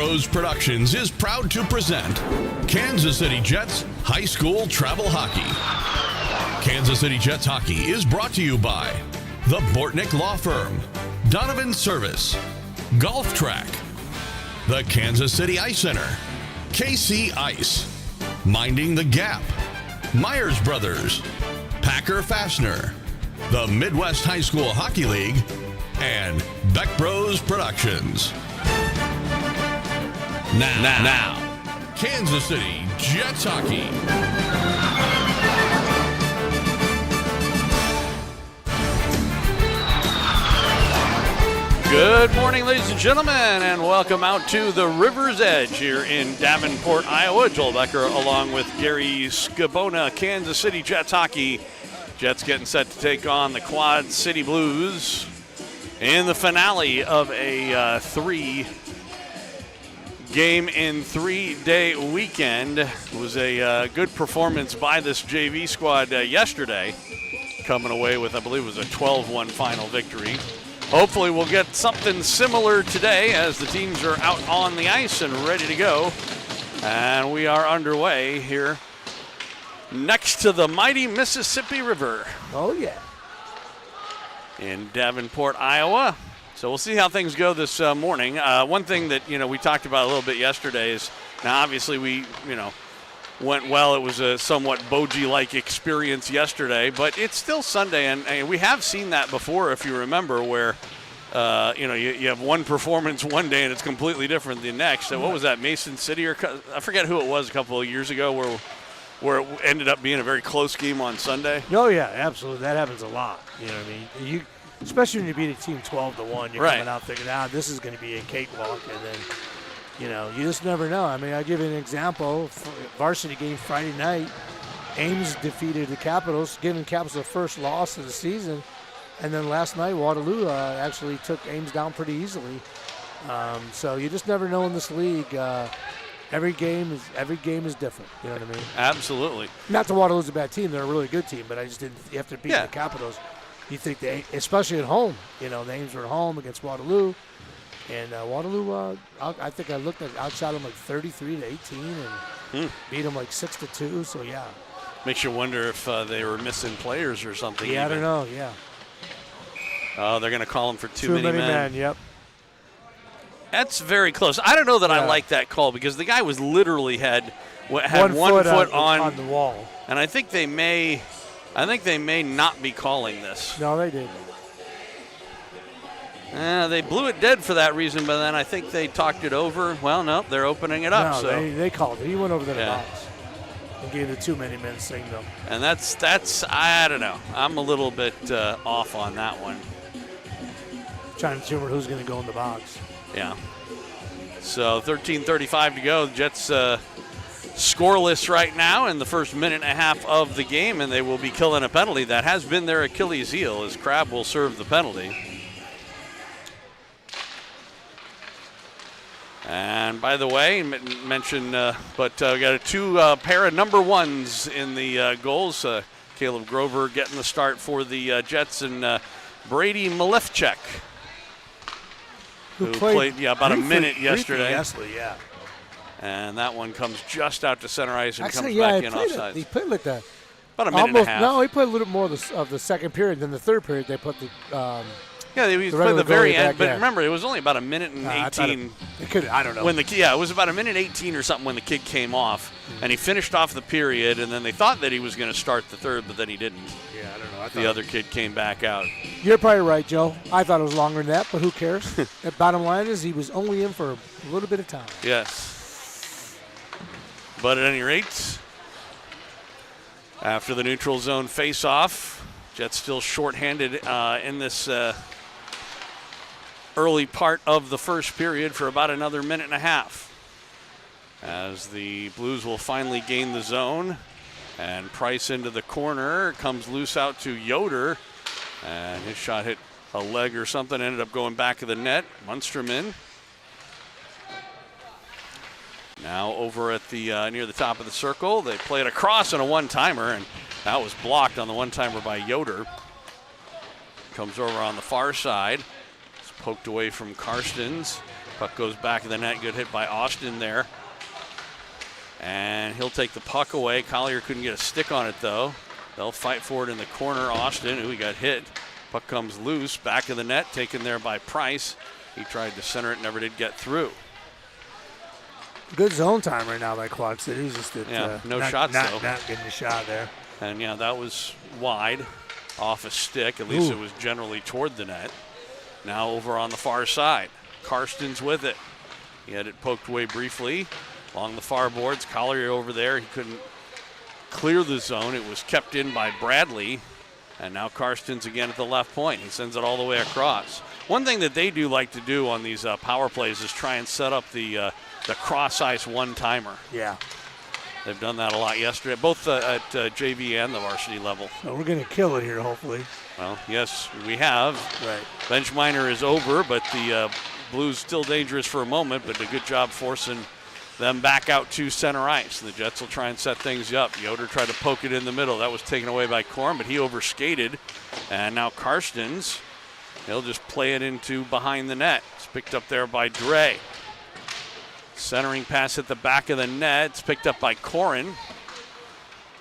Bros Productions is proud to present Kansas City Jets High School Travel Hockey. Kansas City Jets Hockey is brought to you by the Bortnick Law Firm, Donovan Service, Golf Track, the Kansas City Ice Center, KC Ice, Minding the Gap, Myers Brothers, Packer Fastener, the Midwest High School Hockey League, and Beck Bros Productions. Now, Kansas City Jets Hockey. Good morning, ladies and gentlemen, and welcome out to the River's Edge here in Davenport, Iowa. Joel Becker along with Gary Scabona, Kansas City Jets Hockey. Jets getting set to take on the Quad City Blues in the finale of a three-game in 3-day weekend. It was a good performance by this JV squad yesterday, coming away with, I believe it was a 12-1 final victory. Hopefully we'll get something similar today as the teams are out on the ice and ready to go. And we are underway here next to the mighty Mississippi River. Oh, yeah. In Davenport, Iowa. So we'll see how things go this morning. One thing that, we talked about a little bit yesterday is, now obviously we, went well. It was a somewhat Bogey-like experience yesterday, but it's still Sunday, and we have seen that before, if you remember, where, you have one performance one day and it's completely different the next. So what was that, Mason City? Or I forget who it was a couple of years ago where it ended up being a very close game on Sunday. Oh, yeah, absolutely. That happens a lot. You know what I mean? Especially when you beat a team 12-1, you're coming out thinking, this is going to be a cakewalk, and then, you just never know. I mean, I'll give you an example. Varsity game Friday night, Ames defeated the Capitals, giving Capitals the first loss of the season. And then last night, Waterloo actually took Ames down pretty easily. So you just never know in this league. Every game is different. You know what I mean? Absolutely. Not that Waterloo's a bad team; they're a really good team. But I just didn't. You have to beat the Capitals. You think especially at home. The Ames were at home against Waterloo, and Waterloo. I think I looked at outshot them like 33-18 and beat them like 6-2. So yeah. Makes you wonder if they were missing players or something. Yeah, I don't know. Yeah. Oh, they're going to call him for too many men. Yep. That's very close. I don't know that I like that call because the guy was literally had one foot on the wall. And I think they may not be calling this. No, they did. They blew it dead for that reason, but then I think they talked it over. Well, no, they're opening it up. No, so they called it. He went over to the box and gave the too many men signal. And that's I don't know. I'm a little bit off on that one. Trying to determine who's going to go in the box. Yeah. So 13:35 to go. The Jets scoreless right now in the first minute and a half of the game, and they will be killing a penalty. That has been their Achilles heel, as Crabb will serve the penalty. And by the way, mention, but we got two pair of number ones in the goals. Caleb Grover getting the start for the Jets, and Brady Malefchek, who played about a minute yesterday. Yeah. And that one comes just out to center ice and Actually, comes back in offside. He played like that. About a minute and a half. No, he played a little more of the second period. Then the third period, they put the he played the very end. But remember, it was only about a minute and 18. I don't know. It was about a minute 18 or something when the kid came off. And he finished off the period, and then they thought that he was going to start the third, but then he didn't. Yeah, I don't know. The other kid came back out. You're probably right, Joe. I thought it was longer than that, but who cares? The bottom line is he was only in for a little bit of time. Yes. But at any rate, after the neutral zone face-off, Jets still shorthanded in this early part of the first period for about another minute and a half, as the Blues will finally gain the zone. And Price into the corner, comes loose out to Yoder, and his shot hit a leg or something, ended up going back of the net. Munsterman now over at the near the top of the circle. They play it across on a one-timer, and that was blocked on the one-timer by Yoder. Comes over on the far side. It's poked away from Karstens. Puck goes back of the net. Good hit by Austin there. And he'll take the puck away. Collier couldn't get a stick on it, though. They'll fight for it in the corner. Austin, who he got hit. Puck comes loose. Back of the net, taken there by Price. He tried to center it, never did get through. Good zone time right now by Quad City. Just that, no shots, though. Not getting a shot there. And, yeah, that was wide off a stick. At least it was generally toward the net. Now over on the far side. Karstens with it. He had it poked away briefly along the far boards. Collier over there. He couldn't clear the zone. It was kept in by Bradley. And now Karstens again at the left point. He sends it all the way across. One thing that they do like to do on these power plays is try and set up the cross-ice one-timer. Yeah. They've done that a lot yesterday, both at JV and the varsity level. So we're going to kill it here, hopefully. Well, yes, we have. Right. Bench minor is over, but the Blues still dangerous for a moment, but a good job forcing them back out to center ice. The Jets will try and set things up. Yoder tried to poke it in the middle. That was taken away by Korn, but he overskated. And now Karstens, he'll just play it into behind the net. It's picked up there by Dre. Centering pass at the back of the net. It's picked up by Koren.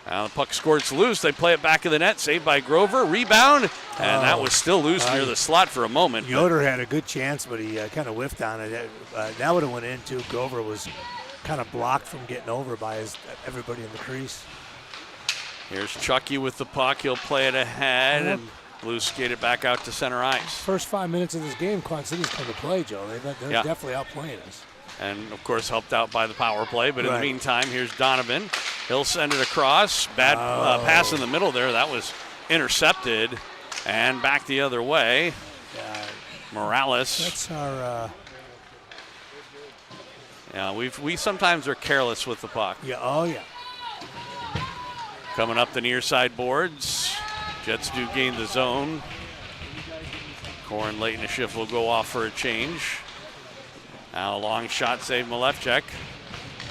Now the puck squirts loose. They play it back of the net. Saved by Grover. Rebound. And that was still loose near the slot for a moment. Yoder had a good chance, but he kind of whiffed on it. That would have went in, too. Grover was kind of blocked from getting over by everybody in the crease. Here's Chucky with the puck. He'll play it ahead, and Blues skate it back out to center ice. First 5 minutes of this game, Quad City's come to play, Joe. They're definitely outplaying us. And, of course, helped out by the power play. But in the meantime, here's Donovan. He'll send it across. Bad pass in the middle there. That was intercepted. And back the other way. Morales. That's our... Yeah, we sometimes are careless with the puck. Yeah, oh, yeah. Coming up the near side boards. Jets do gain the zone. Korn late in the shift will go off for a change. Now a long shot saved Malefchuk.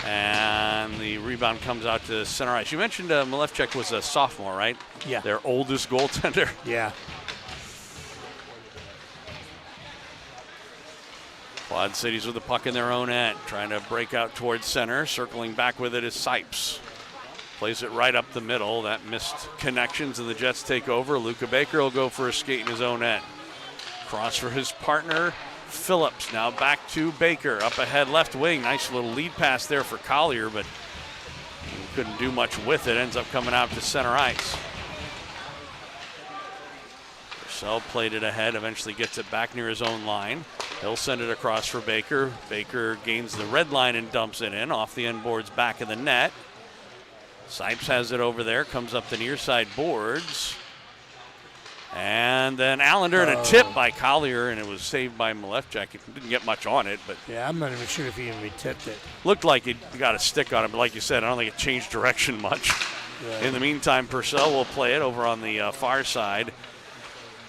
And the rebound comes out to center ice. You mentioned Malefchuk was a sophomore, right? Yeah. Their oldest goaltender. Yeah. Quad Cities with the puck in their own end. Trying to break out towards center. Circling back with it is Sipes. Plays it right up the middle. That missed connections, and the Jets take over. Luca Baker will go for a skate in his own end. Cross for his partner, Phillips. Now back to Baker. Up ahead, left wing. Nice little lead pass there for Collier, but he couldn't do much with it. Ends up coming out to center ice. Purcell played it ahead, eventually gets it back near his own line. He'll send it across for Baker. Baker gains the red line and dumps it in off the end boards back of the net. Sipes has it over there, comes up the near side boards. And then Allender and a tip by Collier, and it was saved by Malefchuk. It didn't get much on it, but yeah, I'm not even sure if he even tipped it. Looked like it got a stick on it, but like you said, I don't think it changed direction much. Yeah. In the meantime, Purcell will play it over on the far side.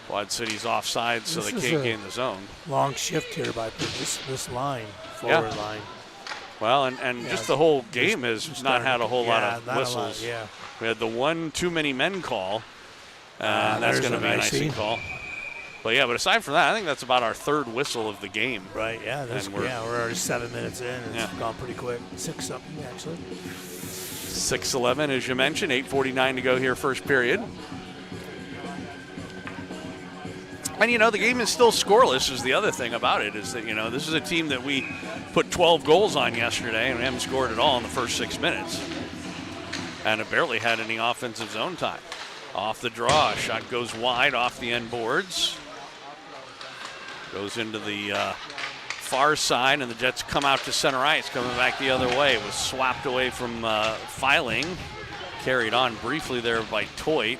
Quad City's offside, so they can't gain the zone. Long shift here by this line, forward line. Well, and just the whole game has not had a whole lot of whistles. We had the one too many men call. That's going to be an icing call. But yeah, but aside from that, I think that's about our third whistle of the game. Right, yeah. We're already 7 minutes in. It's gone pretty quick. 6-something, actually. 6:11, as you mentioned. 8:49 to go here, first period. And, the game is still scoreless is the other thing about it is that, this is a team that we put 12 goals on yesterday and we haven't scored at all in the first 6 minutes. And have barely had any offensive zone time. Off the draw, shot goes wide off the end boards. Goes into the far side, and the Jets come out to center ice, coming back the other way. It was swapped away from Filing. Carried on briefly there by Toit.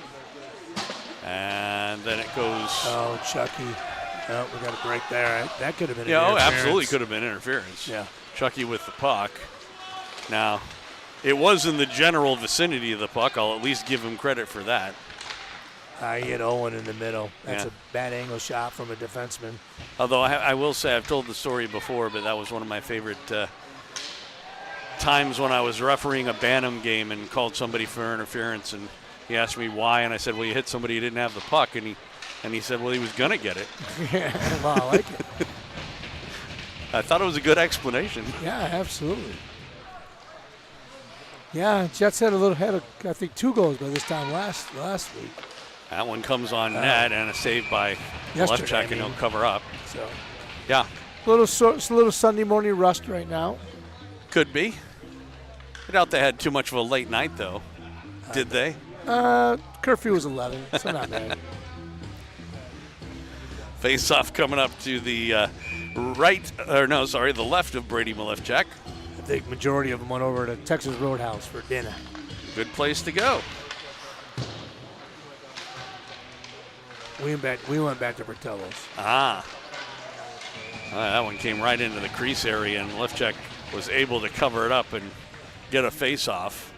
And then it goes. Oh, Chucky. Oh, we got a break there. That could have been interference. Absolutely could have been interference. Yeah. Chucky with the puck. Now, it was in the general vicinity of the puck. I'll at least give him credit for that. He hit Owen in the middle. That's a bad angle shot from a defenseman. Although I will say, I've told the story before, but that was one of my favorite times when I was refereeing a Bantam game and called somebody for interference, and he asked me why, and I said, well, you hit somebody who didn't have the puck, and he said, well, he was going to get it. Well, I like it. I thought it was a good explanation. Yeah, absolutely. Yeah, Jets had I think 2 goals by this time last week. That one comes on net and a save by Lefchuk, and he'll cover up. So, yeah. A little Sunday morning rust right now. Could be. I doubt they had too much of a late night, though. Did they? Curfew was 11, so not bad. Face-off coming up to the the left of Brady Malefchuk. I think majority of them went over to Texas Roadhouse for dinner. Good place to go. We went back to Bertello's. That one came right into the crease area, and Malefchuk was able to cover it up and get a face-off.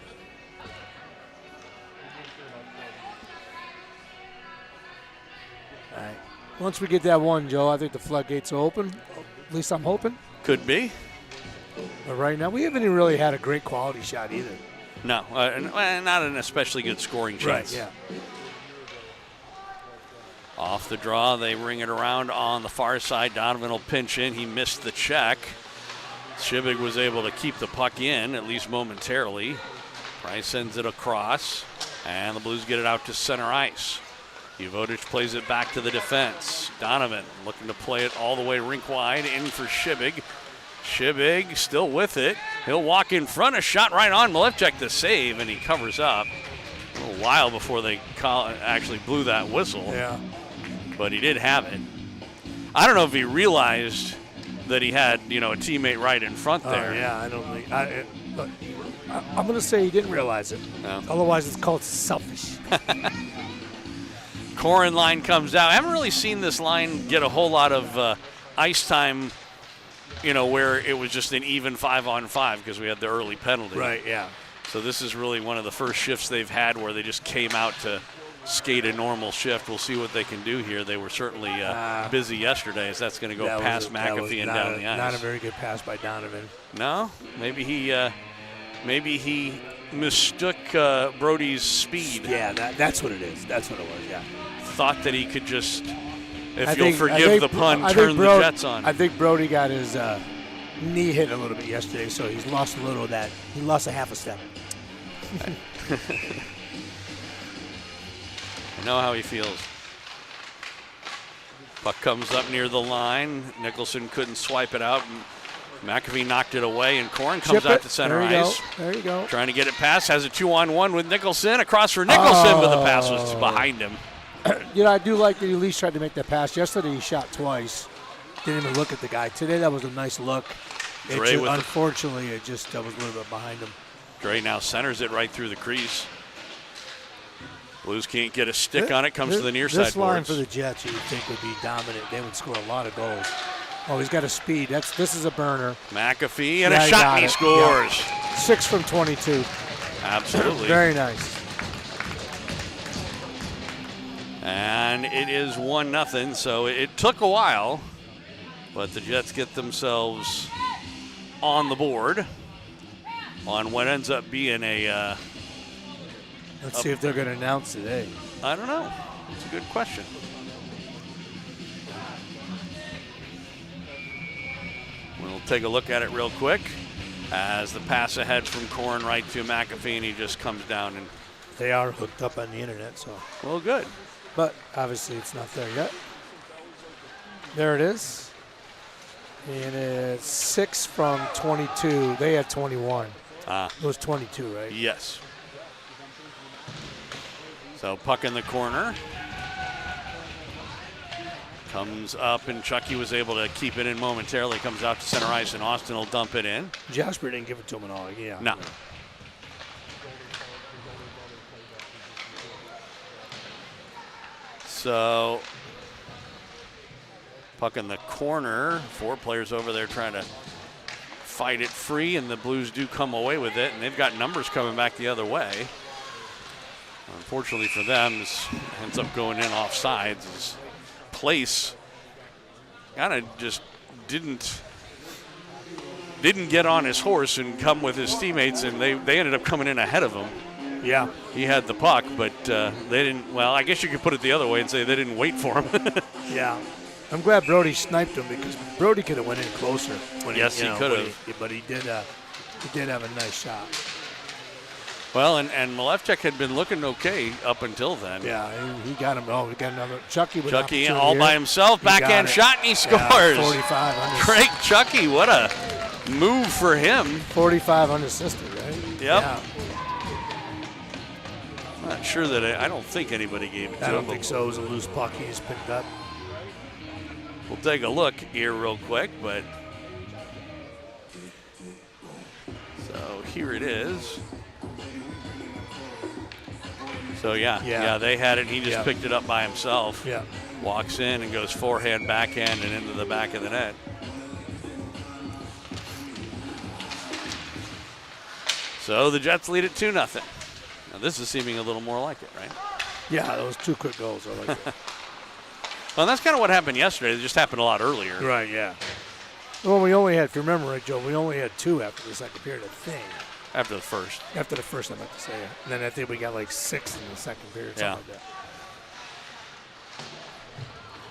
All right. Once we get that one, Joe, I think the floodgates are open. At least I'm hoping. Could be. But right now, we haven't even really had a great quality shot either. No, not an especially good scoring chance. Right, yeah. Off the draw, they ring it around on the far side. Donovan will pinch in. He missed the check. Shibig was able to keep the puck in, at least momentarily. Price sends it across, and the Blues get it out to center ice. Uvodich plays it back to the defense. Donovan looking to play it all the way rink wide, in for Shibig. Shibig still with it. He'll walk in front, a shot right on Malefchuk to save, and he covers up. A little while before they actually blew that whistle. Yeah. But he did have it. I don't know if he realized that he had, a teammate right in front there. Yeah, I don't think. I'm going to say he didn't realize it. No. Otherwise, it's called selfish. Corin line comes out. I haven't really seen this line get a whole lot of ice time, where it was just an even 5-on-5 because we had the early penalty. Right, yeah. So this is really one of the first shifts they've had where they just came out to skate a normal shift. We'll see what they can do here. They were certainly busy yesterday, as that's going to go past McAfee and down the ice. Not a very good pass by Donovan. No, maybe he mistook Brody's speed. Yeah, that's what it is. That's what it was. Yeah. Thought that he could just, you'll forgive the pun, turn the Jets on. I think Brody got his knee hit a little bit yesterday, so he's lost a little of that. He lost a half a step. I know how he feels. Puck comes up near the line. Nicholson couldn't swipe it out. McAfee knocked it away, and Corin comes out to center ice. There you go. Trying to get it past. Has a 2-on-1 with Nicholson. Across for Nicholson, but the pass was behind him. I do like that he at least tried to make that pass. Yesterday he shot twice. Didn't even look at the guy. Today that was a nice look. Unfortunately, it was a little bit behind him. Dre now centers it right through the crease. Blues can't get a stick on it. Comes to the near side boards. This line for the Jets you would think would be dominant. They would score a lot of goals. Oh, he's got a speed. This is a burner. McAfee and a shot, and he scores. Yeah. 6 from 22. Absolutely. Very nice. And it is 1-0, so it took a while, but the Jets get themselves on the board on what ends up being a... Let's see if they're going to announce today. I don't know. It's a good question. We'll take a look at it real quick as the pass ahead from Corin right to McAfee, and he just comes down. And they are hooked up on the internet, so. Well, good. But obviously it's not there yet. There it is. And it's 6 from 22. They had 21. It was 22, right? Yes. So puck in the corner. Comes up, and Chucky was able to keep it in momentarily. Comes out to center ice, and Austin will dump it in. Jasper didn't give it to him at all. Yeah. No. So puck in the corner. 4 players over there trying to fight it free, and the Blues do come away with it, and they've got numbers coming back the other way. Unfortunately for them, this ends up going in offsides. His Place kind of just didn't get on his horse and come with his teammates, and they ended up coming in ahead of him. Yeah. He had the puck, but they didn't. Well, I guess you could put it the other way and say they didn't wait for him. Yeah. I'm glad Brody sniped him because Brody could have went in closer. Yes, he could have. But he did have a nice shot. Well, and Malevchik had been looking okay up until then. Yeah, he got him. Oh, we got another. Chucky all by himself. Backhand shot, and he scores. Yeah, 45 unassisted. Great Chucky. What a move for him. 45 unassisted, right? Yep. Yeah. I'm not sure that I don't think anybody gave it to him. I don't think so. It was a loose puck he just picked up. We'll take a look here real quick, but so here it is. So yeah, they had it. He just picked it up by himself. Yeah. Walks in and goes forehand, backhand, and into the back of the net. So the Jets lead it 2-0. Now this is seeming a little more like it, right? Yeah, those 2 quick goals. I like it. Well, that's kind of what happened yesterday. It just happened a lot earlier. Right, yeah. Well, we only had, if you remember right, Joe, we only had 2 after the second period, I think. After the first. After the first, I meant to say it. And then I think we got like 6 in the second period, something like that.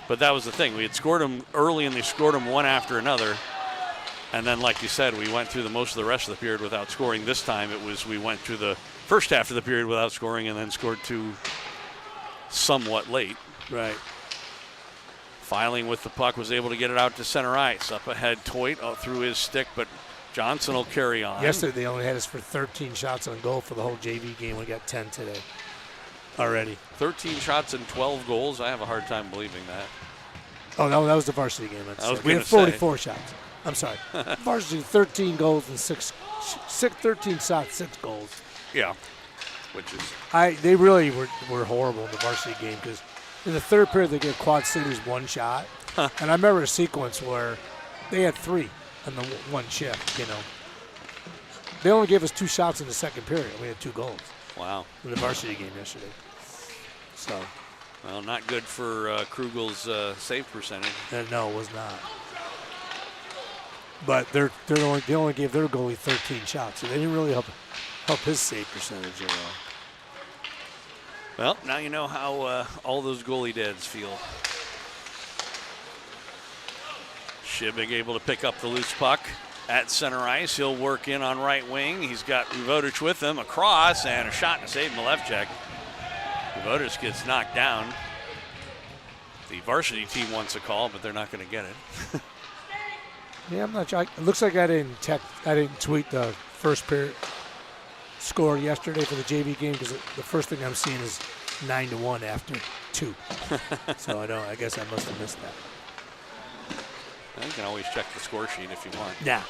But that was the thing. We had scored them early, and they scored them one after another. And then, like you said, we went through most of the rest of the period without scoring. This time we went through the first half of the period without scoring and then scored 2 somewhat late. Right. Filing with the puck, was able to get it out to center ice. Up ahead, Toit through his stick, but Johnson will carry on. Yesterday they only had us for 13 shots on goal for the whole JV game. We got 10 today already. 13 shots and 12 goals. I have a hard time believing that. Oh, no, that was the varsity game. We had 44 shots. I'm sorry. Varsity, 13 goals and 13 shots, 6 goals. Yeah, which is. They really were horrible in the varsity game because in the third period they gave Quad Cities 1 shot. And I remember a sequence where they had 3 on the 1 shift, you know. They only gave us 2 shots in the second period. We had 2 goals. Wow. In the varsity game yesterday. So. Well, not good for Krugel's save percentage. No, it was not. But they only gave their goalie 13 shots, so they didn't really help his save percentage at all. Well, now you know how all those goalie dads feel. Shibig able to pick up the loose puck at center ice. He'll work in on right wing. He's got Vodich with him across, and a shot and a save Malevchik. Vodich gets knocked down. The varsity team wants a call, but they're not going to get it. Yeah, I'm not sure. It looks like I didn't tweet the first period score yesterday for the JV game because the first thing I'm seeing is 9-1 after 2. So I guess I must have missed that. You can always check the score sheet if you want. Yeah,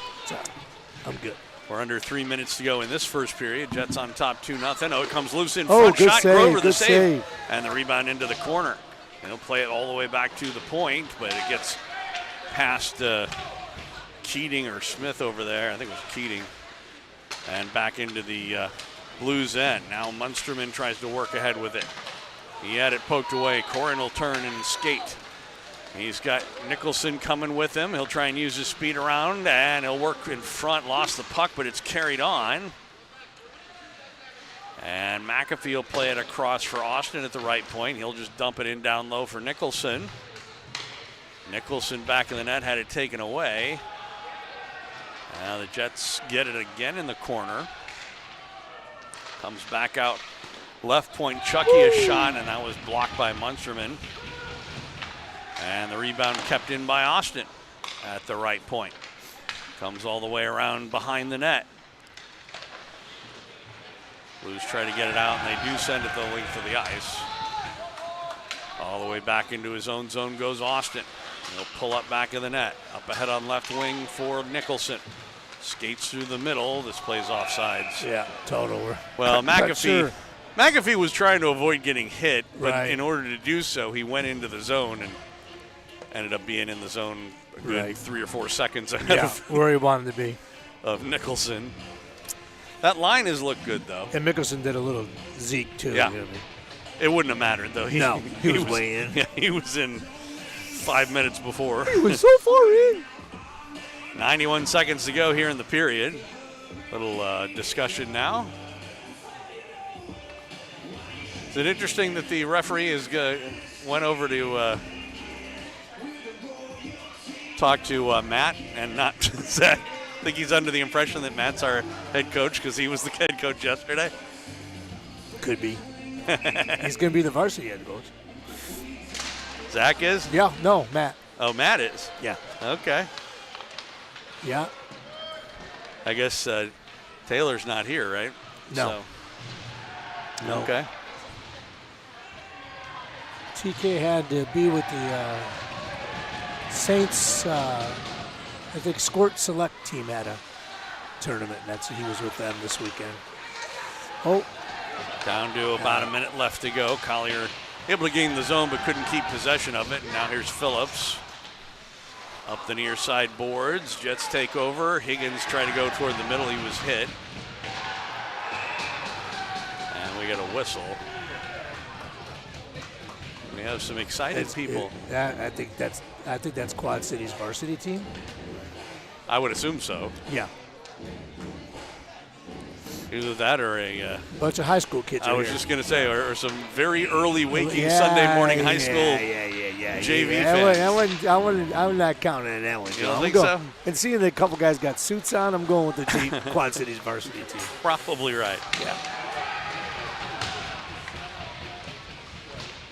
I'm good. We're under 3 minutes to go in this first period. Jets on top 2-0. Oh, it comes loose in front. Good shot, save, Grover the good save. And the rebound into the corner. And he'll play it all the way back to the point, but it gets past Keating or Smith over there. I think it was Keating. And back into the Blues end. Now Munsterman tries to work ahead with it. He had it poked away. Corin will turn and skate. He's got Nicholson coming with him. He'll try and use his speed around, and he'll work in front. Lost the puck, but it's carried on. And McAfee will play it across for Austin at the right point. He'll just dump it in down low for Nicholson. Nicholson back in the net, had it taken away. Now the Jets get it again in the corner. Comes back out left point. Chucky a shot, and that was blocked by Munsterman. And the rebound kept in by Austin at the right point. Comes all the way around behind the net. Blues try to get it out, and they do send it the length of the ice. All the way back into his own zone goes Austin. He'll pull up back of the net. Up ahead on left wing for Nicholson. Skates through the middle. This plays offsides. Yeah, total. Well, McAfee was trying to avoid getting hit, but in order to do so, he went into the zone and ended up being in the zone a good 3 or 4 seconds ahead of where he wanted to be. Of Nicholson. That line has looked good, though. And Mickelson did a little Zeke, too. Yeah. You know what I mean? It wouldn't have mattered, though. He was way in. Yeah, he was in 5 minutes before. He was so far in. 91 seconds to go here in the period. Little discussion now. Is it interesting that the referee went over to talk to Matt and not Zach. I think he's under the impression that Matt's our head coach because he was the head coach yesterday. Could be. He's going to be the varsity head coach. Zach is? Yeah, no, Matt. Oh, Matt is? Yeah. Okay. Yeah. I guess Taylor's not here, right? No. So. No. Okay. TK had to be with the Saints, I think, Squirt Select team at a tournament. He was with them this weekend. Oh. Down to about a minute left to go. Collier able to gain the zone but couldn't keep possession of it. And now here's Phillips. Up the near side boards. Jets take over. Higgins tried to go toward the middle. He was hit. And we get a whistle. We have some excited people. I think that's Quad City's varsity team. I would assume so. Yeah. Either that or a bunch of high school kids. I was just going to say, or some very early waking Sunday morning high school JV fans. I'm not counting on that one. You don't think so? And seeing that a couple guys got suits on, I'm going with the Quad Cities varsity team. Probably right. Yeah.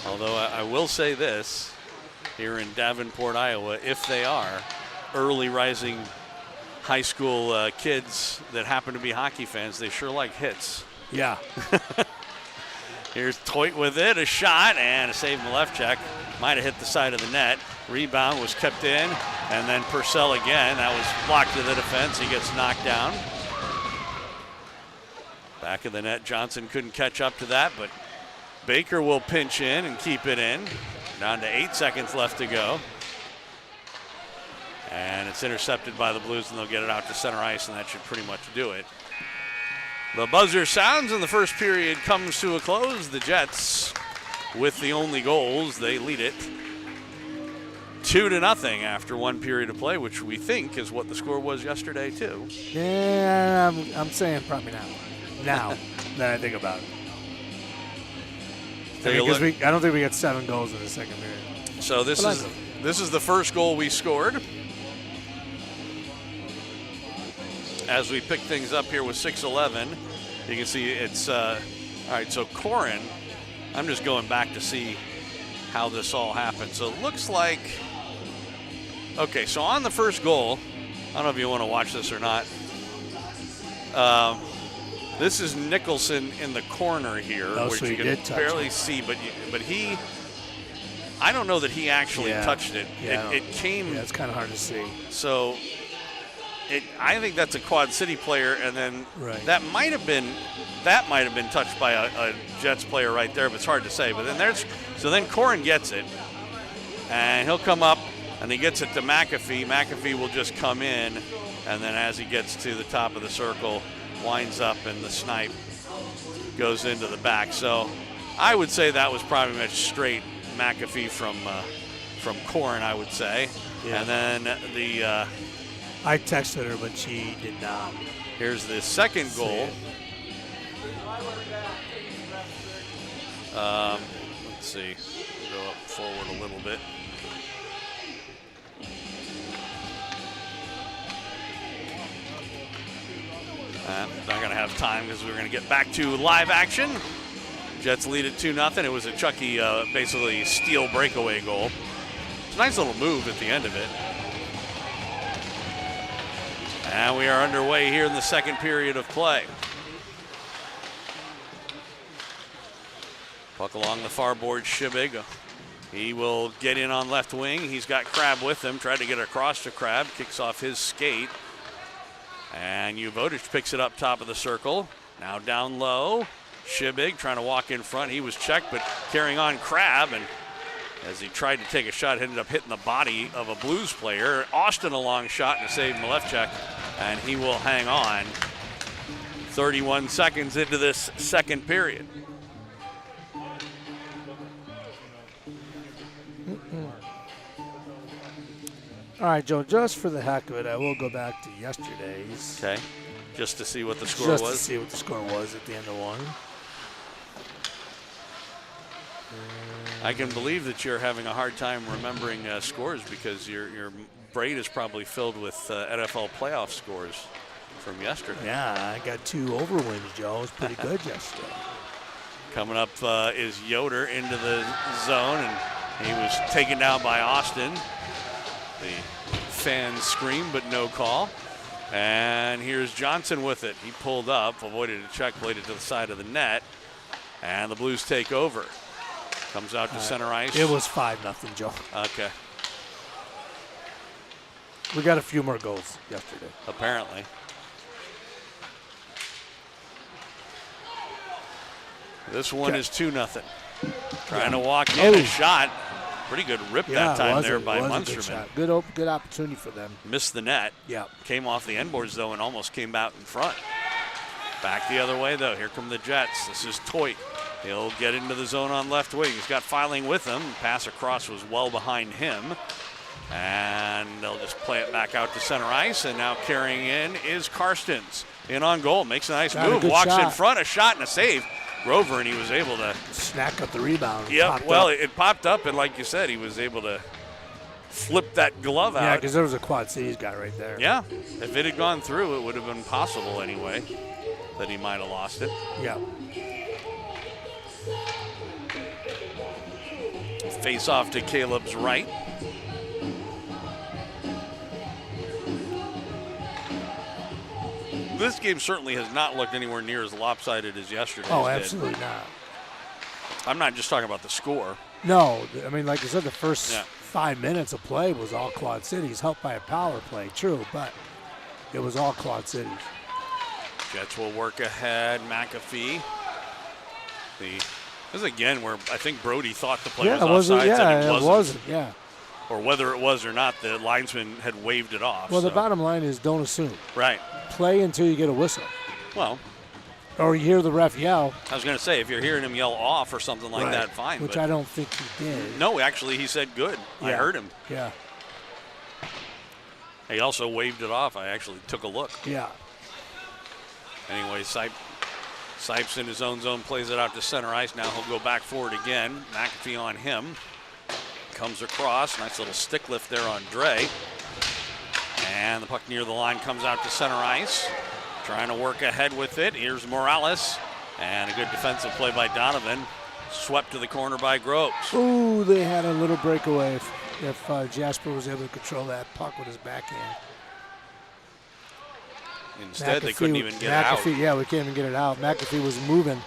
Although I will say this, here in Davenport, Iowa, if they are early rising high school kids that happen to be hockey fans, they sure like hits. Yeah. Here's Toit with it, a shot, and a save in the left check. Might have hit the side of the net. Rebound was kept in, and then Purcell again. That was blocked to the defense. He gets knocked down. Back of the net, Johnson couldn't catch up to that, but Baker will pinch in and keep it in. Down to 8 seconds left to go. And it's intercepted by the Blues, and they'll get it out to center ice, and that should pretty much do it. The buzzer sounds, and the first period comes to a close. The Jets, with the only goals, they lead it 2-0 after one period of play, which we think is what the score was yesterday, too. Yeah, I'm saying probably now. Now that I think about it. I don't think we got 7 goals in the second period. So this is the first goal we scored. As we pick things up here with 6:11, you can see it's all right. So Corin, I'm just going back to see how this all happened. So it looks like, okay, so on the first goal, I don't know if you want to watch this or not. This is Nicholson in the corner here, which so you can barely see, but he, I don't know that he actually touched it. Yeah, it came. Yeah, it's kind of hard to see. So I think that's a Quad City player, and then that might have been touched by a Jets player right there, but it's hard to say. But then then Corin gets it, and he'll come up, and he gets it to McAfee. McAfee will just come in, and then as he gets to the top of the circle, winds up, and the snipe goes into the back. So I would say that was probably much straight McAfee from Corin, I would say. Yeah. And then the I texted her, but she did not. Here's the second goal. Let's see. We'll go up forward a little bit. Not going to have time because we're going to get back to live action. Jets lead it 2-0. It was a Chucky basically steal breakaway goal. It's a nice little move at the end of it. And we are underway here in the second period of play. Puck along the far board, Shibig. He will get in on left wing. He's got Crab with him. Tried to get across to Crab. Kicks off his skate. And Uvodich picks it up top of the circle. Now down low. Shibig trying to walk in front. He was checked, but carrying on Crab. And as he tried to take a shot, ended up hitting the body of a Blues player. Austin a long shot and a save in the left check. And he will hang on. 31 seconds into this second period. All right, Joe, just for the heck of it, I will go back to yesterday's. Okay, just to see what the score was? Just to see what the score was at the end of one. I can believe that you're having a hard time remembering scores because your brain is probably filled with NFL playoff scores from yesterday. Yeah, I got 2 overwins, Joe. It was pretty good yesterday. Coming up is Yoder into the zone, and he was taken down by Austin. The fans scream, but no call. And here's Johnson with it. He pulled up, avoided a check, played it to the side of the net, and the Blues take over. Comes out to center ice. It was 5-0, Joe. Okay. We got a few more goals yesterday. Apparently. This one is 2-0. Trying to walk in a shot. Pretty good rip that time there by Munsterman. Good opportunity for them. Missed the net. Yeah. Came off the end boards, though, and almost came out in front. Back the other way, though. Here come the Jets. This is Toit. He'll get into the zone on left wing. He's got Filing with him. Pass across was well behind him. And they'll just play it back out to center ice. And now carrying in is Karstens. In on goal. Makes a nice move. Walks in front. A shot and a save. Grover, and he was able to snack up the rebound. Yep, well, it popped up, and like you said, he was able to flip that glove out. Yeah, because there was a Quad Cities guy right there. Yeah, if it had gone through, it would have been possible anyway that he might have lost it. Yeah. Face off to Caleb's right. This game certainly has not looked anywhere near as lopsided as yesterday's Oh, absolutely not. I'm not just talking about the score. No, I mean, like I said, the first 5 minutes of play was all Quad Cities, helped by a power play, true, but it was all Quad Cities. Jets will work ahead. McAfee. This is again where I think Brody thought the play was offside, and it wasn't. Yeah. Or whether it was or not, the linesman had waved it off. Well, the bottom line is don't assume. Right. Play until you get a whistle. Well. Or you hear the ref yell. I was going to say, if you're hearing him yell off or something like that, fine. Which I don't think he did. No, actually, he said good. Yeah. I heard him. Yeah. He also waved it off. I actually took a look. Yeah. Anyway, Sipes in his own zone, plays it out to center ice. Now he'll go back forward again. McAfee on him. Comes across. Nice little stick lift there on Dre. And the puck near the line comes out to center ice. Trying to work ahead with it. Here's Morales. And a good defensive play by Donovan. Swept to the corner by Groves. Ooh, they had a little breakaway if Jasper was able to control that puck with his backhand. Instead, they couldn't even get it out. Yeah, we can't even get it out. McAfee was moving.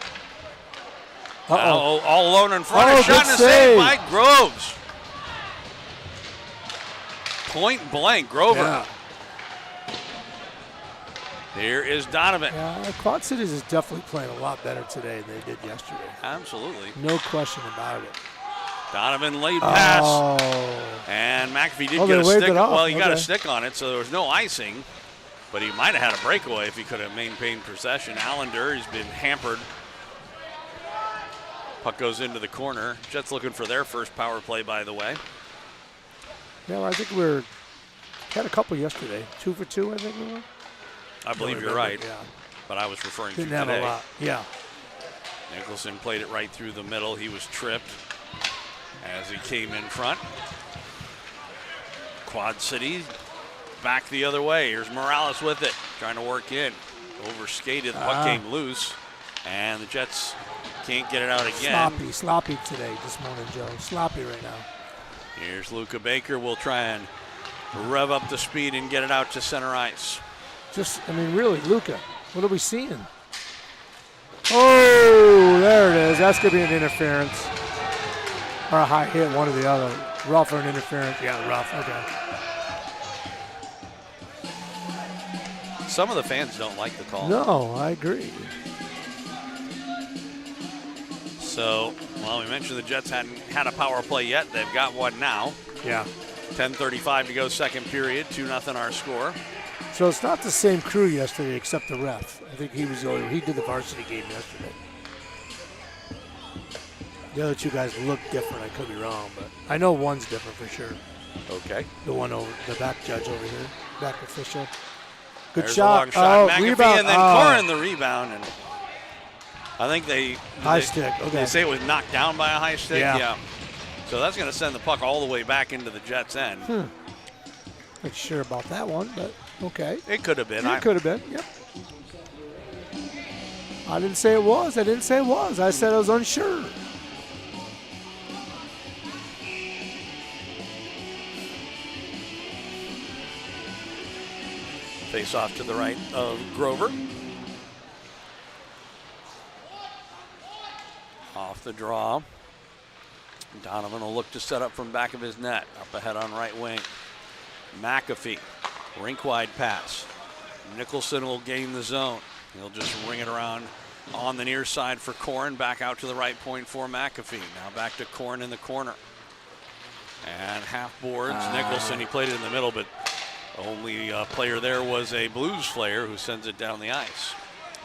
All alone in front. A shot and a save by Groves. Point blank, Grover. Yeah. Here is Donovan. Yeah, Quad Cities is definitely playing a lot better today than they did yesterday. Absolutely. No question about it. Donovan late pass. And McAfee did get a stick. Well, he got a stick on it, so there was no icing. But he might have had a breakaway if he could have maintained possession. Allender, he's been hampered. Puck goes into the corner. Jets looking for their first power play, by the way. Yeah, well, I think had a couple yesterday. 2 for 2, I think we were. I believe you're right. Yeah. But I was referring to today. Didn't have a lot. Yeah. Nicholson played it right through the middle. He was tripped as he came in front. Quad City back the other way. Here's Morales with it, trying to work in. Overskated, the puck came loose, and the Jets can't get it out again. Sloppy today, this morning, Joe. Sloppy right now. Here's Luca Baker. We'll try and rev up the speed and get it out to center ice. Really, Luca, what are we seeing? Oh, there it is. That's going to be an interference. Or a high hit, one or the other. Rough or an interference. Yeah, rough. Okay. Some of the fans don't like the call. No, I agree. So, we mentioned the Jets hadn't had a power play yet. They've got one now. Yeah. 10:35 to go, second period. 2-0 our score. So it's not the same crew yesterday except the ref. I think he did the varsity game yesterday. The other two guys look different. I could be wrong, but I know one's different for sure. Okay. The one over, the back judge over here, back official. Good There's shot. A long shot. McAfee Rebound. And then Corin the rebound. And I think high stick. Okay. They say it was knocked down by a high stick. Yeah. So that's going to send the puck all the way back into the Jets' end. Not sure about that one, but okay. It could have been. It could have been, yep. I didn't say it was. I said I was unsure. Face off to the right of Grover. Off the draw. Donovan will look to set up from back of his net. Up ahead on right wing. McAfee. Rink wide pass. Nicholson will gain the zone. He'll just ring it around on the near side for Korn. Back out to the right point for McAfee. Now back to Korn in the corner. And half boards. Nicholson, he played it in the middle, but only player there was a Blues player who sends it down the ice.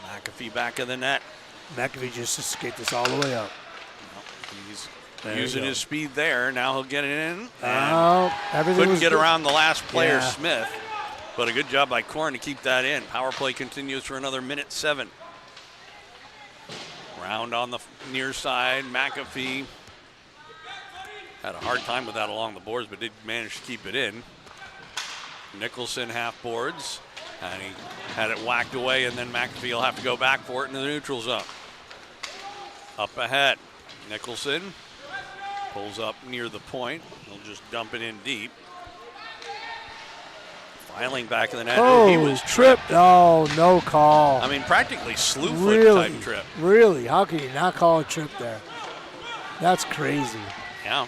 McAfee back in the net. McAfee just escaped this all the way up. He's using his speed there. Now he'll get it in. Everything couldn't get good. Around the last player, Smith. But a good job by Korn to keep that in. Power play continues for another minute 7. Round on the near side. McAfee had a hard time with that along the boards, but did manage to keep it in. Nicholson half boards, and he had it whacked away, and then McAfee will have to go back for it into the neutral zone. Up ahead, Nicholson pulls up near the point. He'll just dump it in deep. Filing back in the net. He was tripped. Oh, no call. I mean, practically slew foot type trip. Really? How can you not call a trip there? That's crazy. Yeah.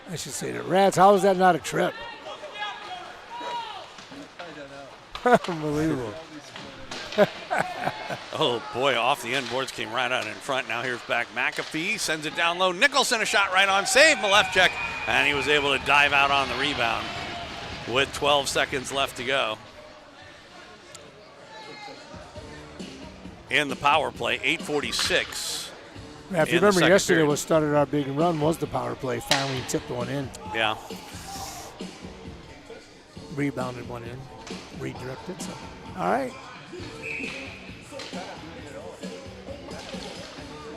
I should say to Rats, how is that not a trip? Unbelievable. Oh, boy, off the end boards came right out in front. Now here's back McAfee, sends it down low. Nicholson, a shot right on, save Malefchuk, and he was able to dive out on the rebound with 12 seconds left to go. In the power play, 8:46. Yeah, if you remember yesterday, what started our big run was the power play. Finally tipped one in. Yeah. Rebounded one in. Redirected. So, all right.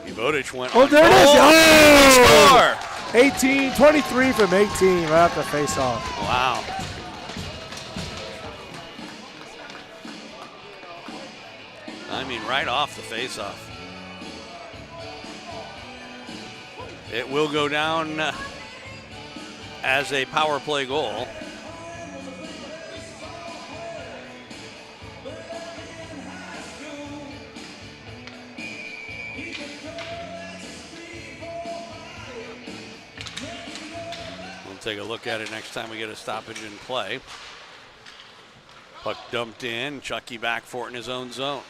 Vodich went there it is. Score! 18, 23 from 18 right off the face-off. Wow. I mean, right off the face-off. It will go down as a power play goal. We'll take a look at it next time we get a stoppage in play. Puck dumped in. Chucky back for it in his own zone.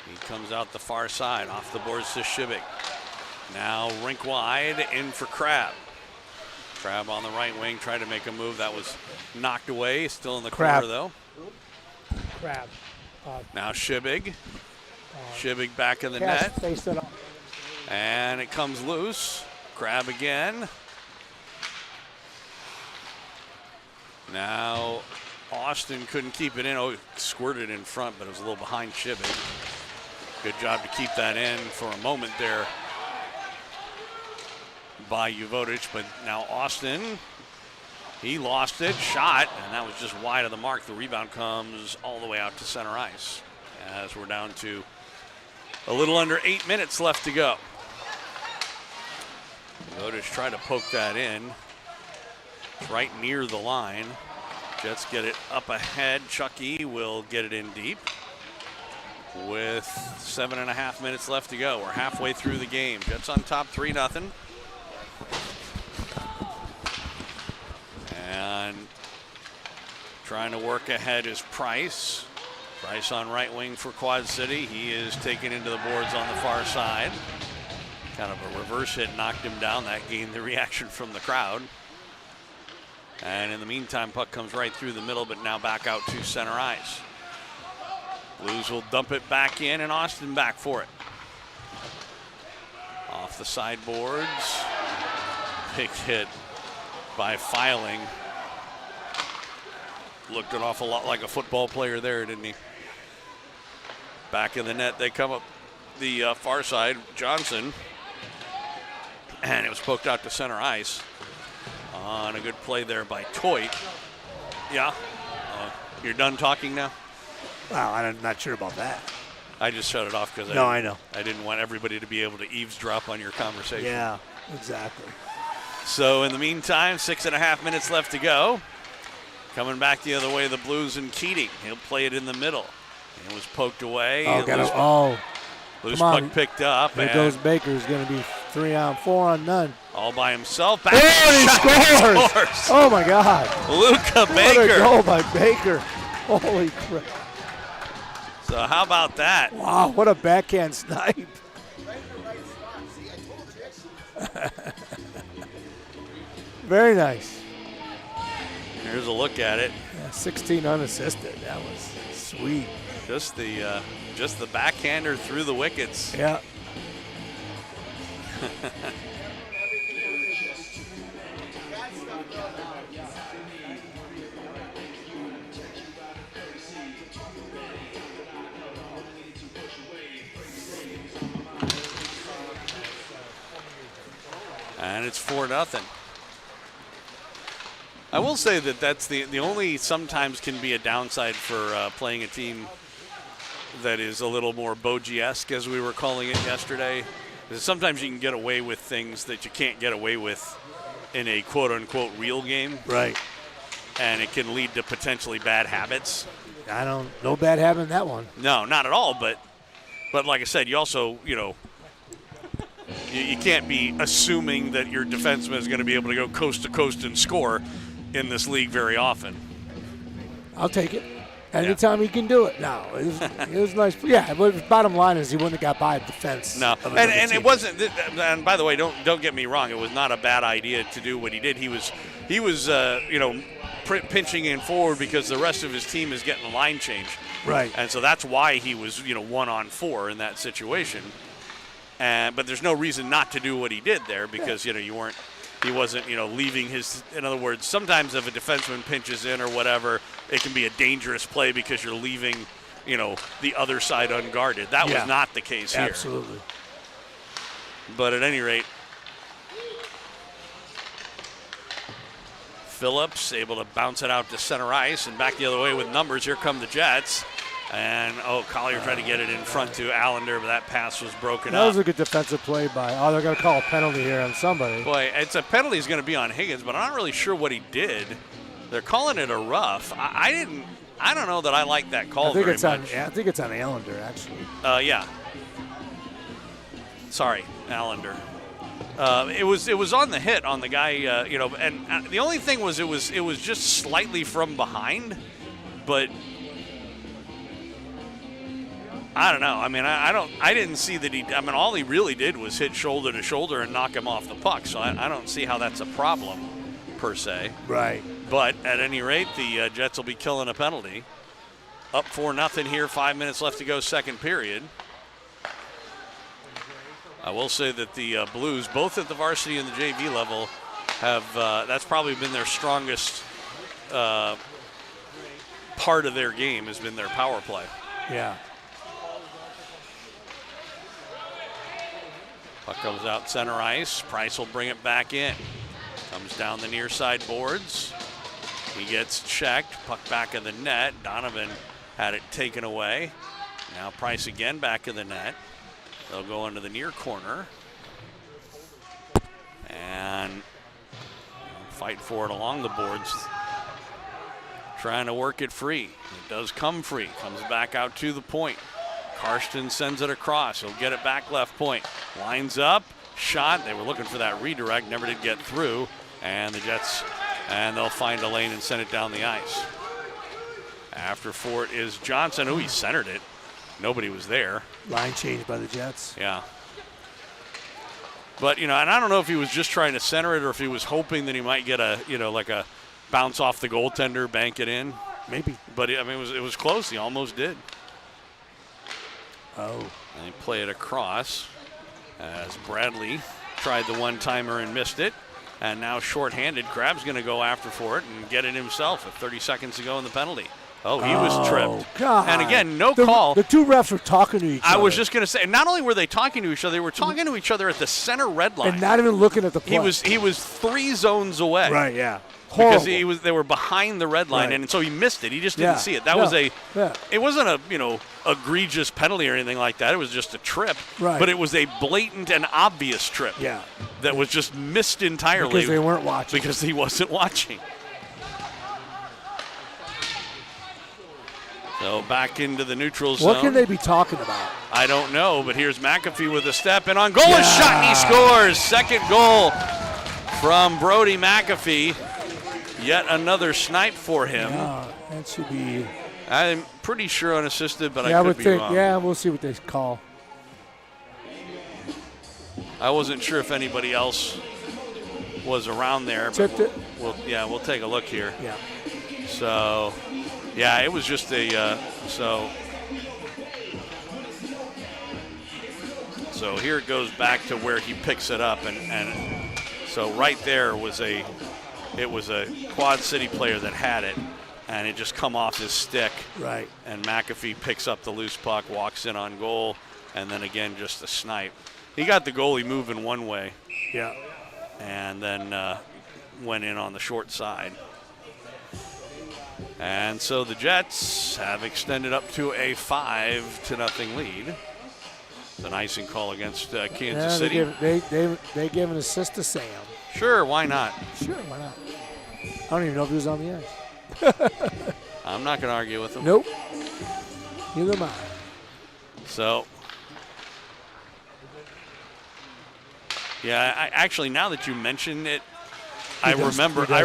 He comes out the far side, off the boards to Shibik. Now rink wide, in for Crab. Crab on the right wing, tried to make a move. That was knocked away. Still in the corner, though. Crab. Now Shibig. Shibig back in the net. And it comes loose. Crab again. Now Austin couldn't keep it in. Oh, squirted in front, but it was a little behind Shibig. Good job to keep that in for a moment there by Uvodic, but now Austin, he lost it, shot, and that was just wide of the mark. The rebound comes all the way out to center ice as we're down to a little under 8 minutes left to go. Uvodic tried to poke that in. It's right near the line. Jets get it up ahead. Chucky will get it in deep with 7.5 minutes left to go. We're halfway through the game. Jets on top 3-0. And trying to work ahead is Price. Price on right wing for Quad City. He is taken into the boards on the far side. Kind of a reverse hit knocked him down. That gained the reaction from the crowd. And in the meantime, puck comes right through the middle, but now back out to center ice. Blues will dump it back in, and Austin back for it. Off the sideboards. Big hit by Filing. Looked an awful lot like a football player there, didn't he? Back in the net, they come up the far side. Johnson And it was poked out to center ice on a good play there by Toit. Yeah. You're done talking now? Well, I'm not sure about that. I just shut it off because I know. I didn't want everybody to be able to eavesdrop on your conversation. Yeah, exactly. So in the meantime, 6.5 minutes left to go. Coming back the other way, the Blues and Keating. He'll play it in the middle. It was poked away. Loose puck picked up. There goes Baker. Is going to be 3-on-4-on-none. All by himself. Back he scores! Oh, my God. Luca Baker. What a goal by Baker. Holy crap. So how about that? Wow, what a backhand snipe. Very nice. Here's a look at it. Yeah, 16 unassisted. That was sweet. Just the backhander through the wickets. Yeah. And it's 4-0. I will say that that's the only sometimes can be a downside for playing a team that is a little more Bogey-esque, as we were calling it yesterday. Is sometimes you can get away with things that you can't get away with in a quote-unquote real game. Right. And it can lead to potentially bad habits. No bad habit in that one. No, not at all. But like I said, you also, you can't be assuming that your defenseman is going to be able to go coast to coast and score in this league very often. I'll take it. Anytime he can do it. No, it was nice. Yeah, but the bottom line is he wouldn't have got by a defense. No, and it wasn't. And by the way, don't get me wrong. It was not a bad idea to do what he did. He was pinching in forward because the rest of his team is getting a line change. Right. And so that's why he was 1-on-4 in that situation. But there's no reason not to do what he did there because he wasn't leaving his. In other words, sometimes if a defenseman pinches in or whatever, it can be a dangerous play because you're leaving the other side unguarded. That was not the case here. Absolutely. But at any rate, Phillips able to bounce it out to center ice and back the other way with numbers. Here come the Jets. And, Collier tried to get it in front to Allender, but that pass was broken up. That was a good defensive play by, they're going to call a penalty here on somebody. Boy, it's a penalty is going to be on Higgins, but I'm not really sure what he did. They're calling it a rough. I don't know that I like that call very much. I think it's on Allender, actually. Yeah. Sorry, Allender. It was on the hit on the guy, and the only thing was it was just slightly from behind, but I don't know. I mean, I didn't see that all he really did was hit shoulder to shoulder and knock him off the puck. So I don't see how that's a problem, per se. Right. But at any rate, the Jets will be killing a penalty. Up 4-0 here, 5 minutes left to go, second period. I will say that the Blues, both at the varsity and the JV level, have that's probably been their strongest part of their game has been their power play. Yeah. Puck comes out center ice. Price will bring it back in. Comes down the near side boards. He gets checked. Puck back in the net. Donovan had it taken away. Now Price again back in the net. They'll go into the near corner. And fight for it along the boards. Trying to work it free. It does come free. Comes back out to the point. Karsten sends it across. He'll get it back left point. Lines up. Shot. They were looking for that redirect. Never did get through. And the Jets, and they'll find a lane and send it down the ice. After for it is Johnson. He centered it. Nobody was there. Line change by the Jets. Yeah. But, and I don't know if he was just trying to center it or if he was hoping that he might get a, like a bounce off the goaltender, bank it in. Maybe. But, it was close. He almost did. Oh. And they play it across as Bradley tried the one-timer and missed it. And now shorthanded. Crab's going to go after for it and get it himself with 30 seconds to go in the penalty. Oh, he was tripped. God. And again, no call. The two refs were talking to each other. I was just going to say, not only were they talking to each other, they were talking to each other at the center red line. And not even looking at the play. He was 3 zones away. Right, yeah. Horrible. Because they were behind the red line, Right. and so he missed it. He just didn't see it. That was it wasn't a egregious penalty or anything like that. It was just a trip. Right. But it was a blatant and obvious trip. Yeah. That was just missed entirely. Because they weren't watching. Because he wasn't watching. So back into the neutral zone. What can they be talking about? I don't know, but here's McAfee with a step in on goal. A shot, and he scores. Second goal from Brody McAfee. Yet another snipe for him. Yeah, that should be. I'm pretty sure unassisted, but I I could would be think. wrong. Yeah, we'll see what they call. I wasn't sure if anybody else was around there. Tipped it. We'll take a look here. Yeah. So, yeah, it was just a so here it goes back to where he picks it up, and so right there was a Quad City player that had it, and it just come off his stick. Right. And McAfee picks up the loose puck, walks in on goal, and then again just a snipe. He got the goalie moving one way. Yeah. And then went in on the short side. And so the Jets have extended up to a 5-0 lead. It's an icing call against Kansas City. They gave an assist to Sam. Sure, why not? Sure, why not? I don't even know if he was on the ice. I'm not going to argue with him. Nope. Neither am I. So, yeah, I actually, now that you mention it, I remember that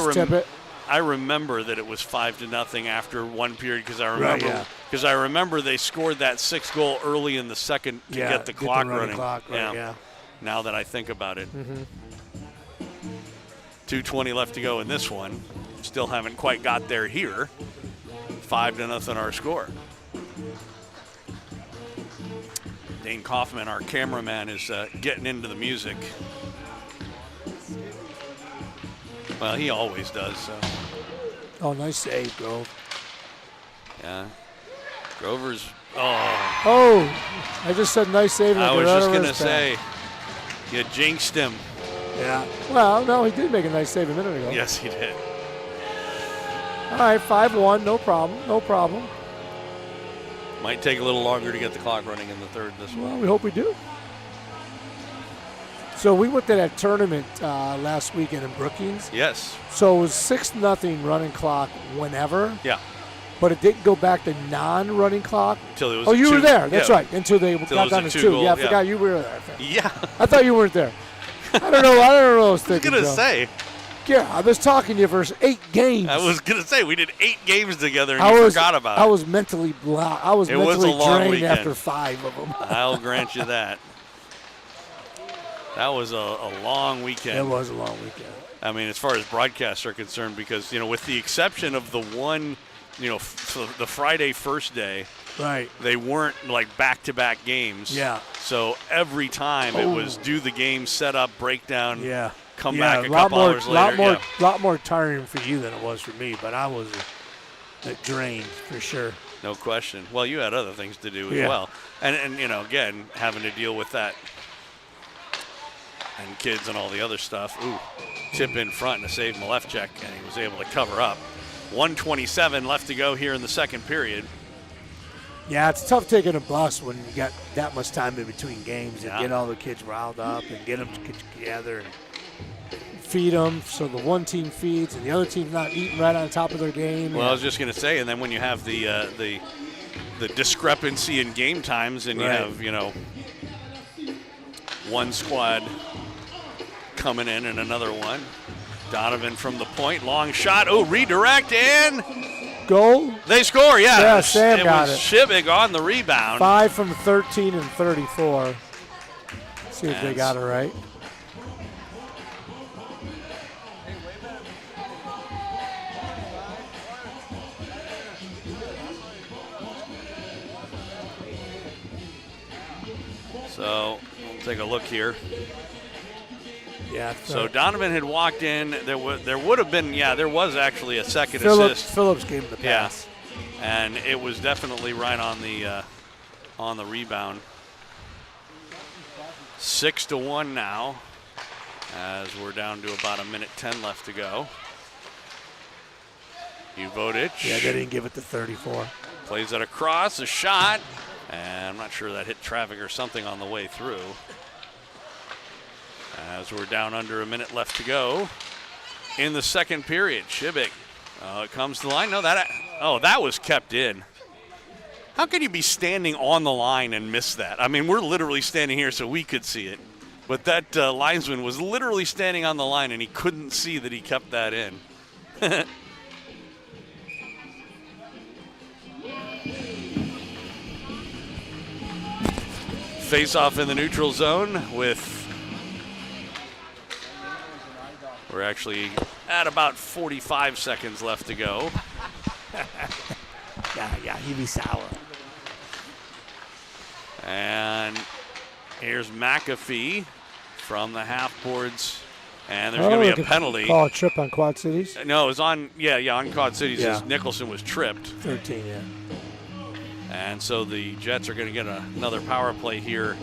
it was 5-0 after one period because I remember they scored that 6th goal early in the second to get the clock running. Now that I think about it. 2:20 left to go in this one. Still haven't quite got there here. 5-0 our score. Dane Kaufman, our cameraman, is getting into the music. Well, he always does. So. Oh, nice save, Grove. Yeah. Grover's. Oh, I just said nice save. I was just going to say, you jinxed him. Yeah. Well, no, he did make a nice save a minute ago. Yes, he did. All right, 5-1, no problem, no problem. Might take a little longer to get the clock running in the third this one. Well, we hope we do. So we went to that tournament last weekend in Brookings. Yes. So it was 6-0 running clock whenever. Yeah. But it didn't go back to non-running clock. Until it was. Oh, you were there. That's right. Until they got down to 2. Goal, yeah, I forgot you were there. Yeah. I thought you weren't there. I don't know. I was thinking. I was going to say. Yeah, I was talking to you for 8 games. I was going to say, we did 8 games together and you forgot about it. I was mentally drained weekend. after 5 of them. I'll grant you that. That was a long weekend. It was a long weekend. I mean, as far as broadcasts are concerned, because, with the exception of the one, the Friday first day, right? They weren't like back-to-back games. Yeah. So every time it was do the game, set up, breakdown, come back a lot couple more, hours later. Lot more tiring for you than it was for me, but I was drained for sure. No question. Well, you had other things to do as well. And again, having to deal with that and kids and all the other stuff. Ooh, tip in front and a save Malefchek, and he was able to cover up. 1:27 left to go here in the second period. Yeah, it's tough taking a bus when you got that much time in between games and get all the kids riled up and get them together and feed them so the one team feeds and the other team's not eating right on top of their game. Well, I was just going to say, and then when you have the discrepancy in game times and you have, one squad coming in and another one. Donovan from the point, long shot. Oh, redirect and goal. They score. Yeah, Sam got it. Shibig on the rebound. 5 from 13 and 34. See if they got it right. So we'll take a look here. Yeah. So Donovan had walked in. There would have been. Yeah, there was actually a second assist. Phillips gave him the pass. Yeah. and it was definitely right on the rebound. 6-1 now, as we're down to about 1:10 left to go. Uvotic. Yeah, they didn't give it to 34. Plays it across, a shot, and I'm not sure that hit traffic or something on the way through. As we're down under 1 minute left to go in the second period. Shibik, it comes to the line. No, that was kept in. How could you be standing on the line and miss that? I mean, we're literally standing here so we could see it. But that linesman was literally standing on the line, and he couldn't see that he kept that in. Face-off in the neutral zone we're actually at about 45 seconds left to go. Yeah, he'd be sour. And here's McAfee from the half boards, and there's going to be a penalty. Call a trip on Quad Cities? No, it was on Quad Cities. Yeah. Nicholson was tripped. 13, yeah. And so the Jets are going to get another power play here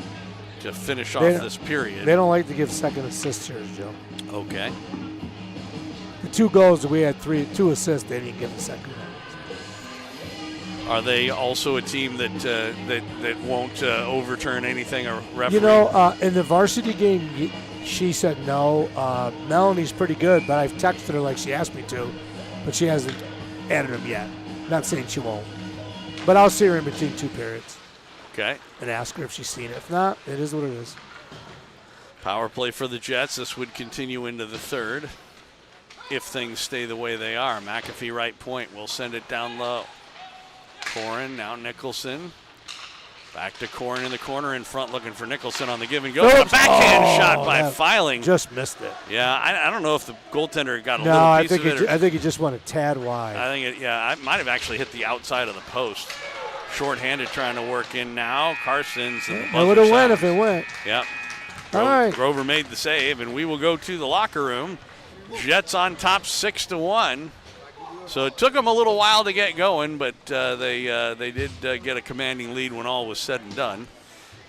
to finish off this period. They don't like to give second assists here, Joe. Okay. The 2 goals that we had, 2 assists, they didn't give a second one. Are they also a team that won't overturn anything or referee? You know, in the varsity game, she said no. Melanie's pretty good, but I've texted her like she asked me to, but she hasn't added them yet. Not saying she won't. But I'll see her in between 2 periods. Okay. And ask her if she's seen it. If not, it is what it is. Power play for the Jets. This would continue into the third if things stay the way they are. McAfee right point will send it down low. Corin, now Nicholson. Back to Corin in the corner in front, looking for Nicholson on the give and go. A backhand shot by Filing. Just missed it. Yeah, I don't know if the goaltender got a little piece of it. I think he just went a tad wide. I think I might have actually hit the outside of the post. Short-handed trying to work in now. Carson's. It would have went if it went. Yep. All right. Grover made the save, and we will go to the locker room. Jets on top 6-1. So it took them a little while to get going, but they did get a commanding lead when all was said and done.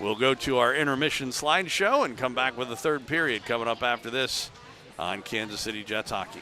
We'll go to our intermission slideshow and come back with the third period coming up after this on Kansas City Jets hockey.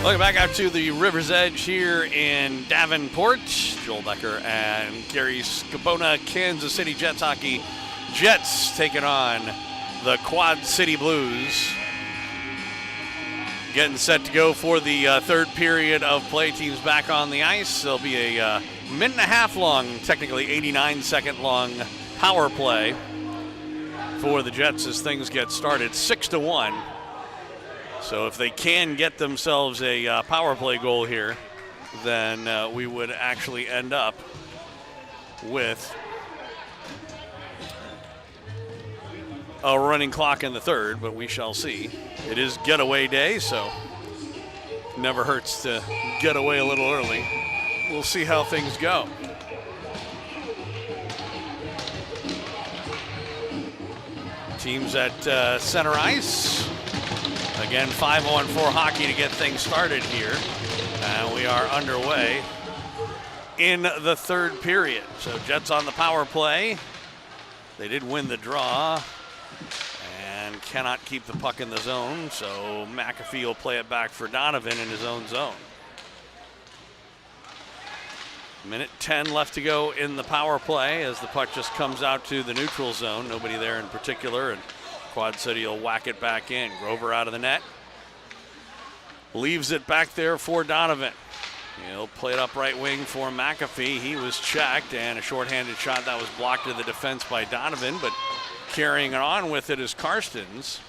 Welcome back out to the River's Edge here in Davenport. Joel Becker and Gary Scabona, Kansas City Jets hockey. Jets taking on the Quad City Blues. Getting set to go for the third period of play. Teams back on the ice. There'll be a minute and a half long, technically 89-second long power play for the Jets as things get started. 6-1. So if they can get themselves a power play goal here, then we would actually end up with a running clock in the third, but we shall see. It is getaway day, so never hurts to get away a little early. We'll see how things go. Teams at center ice. Again, 5-on-4 hockey to get things started here. We are underway in the third period. So Jets on the power play. They did win the draw and cannot keep the puck in the zone. So McAfee will play it back for Donovan in his own zone. Minute 10 left to go in the power play as the puck just comes out to the neutral zone. Nobody there in particular, and Quad City will whack it back in. Grover out of the net. Leaves it back there for Donovan. He'll play it up right wing for McAfee. He was checked, and a shorthanded shot that was blocked to the defense by Donovan, but carrying it on with it is Karstens.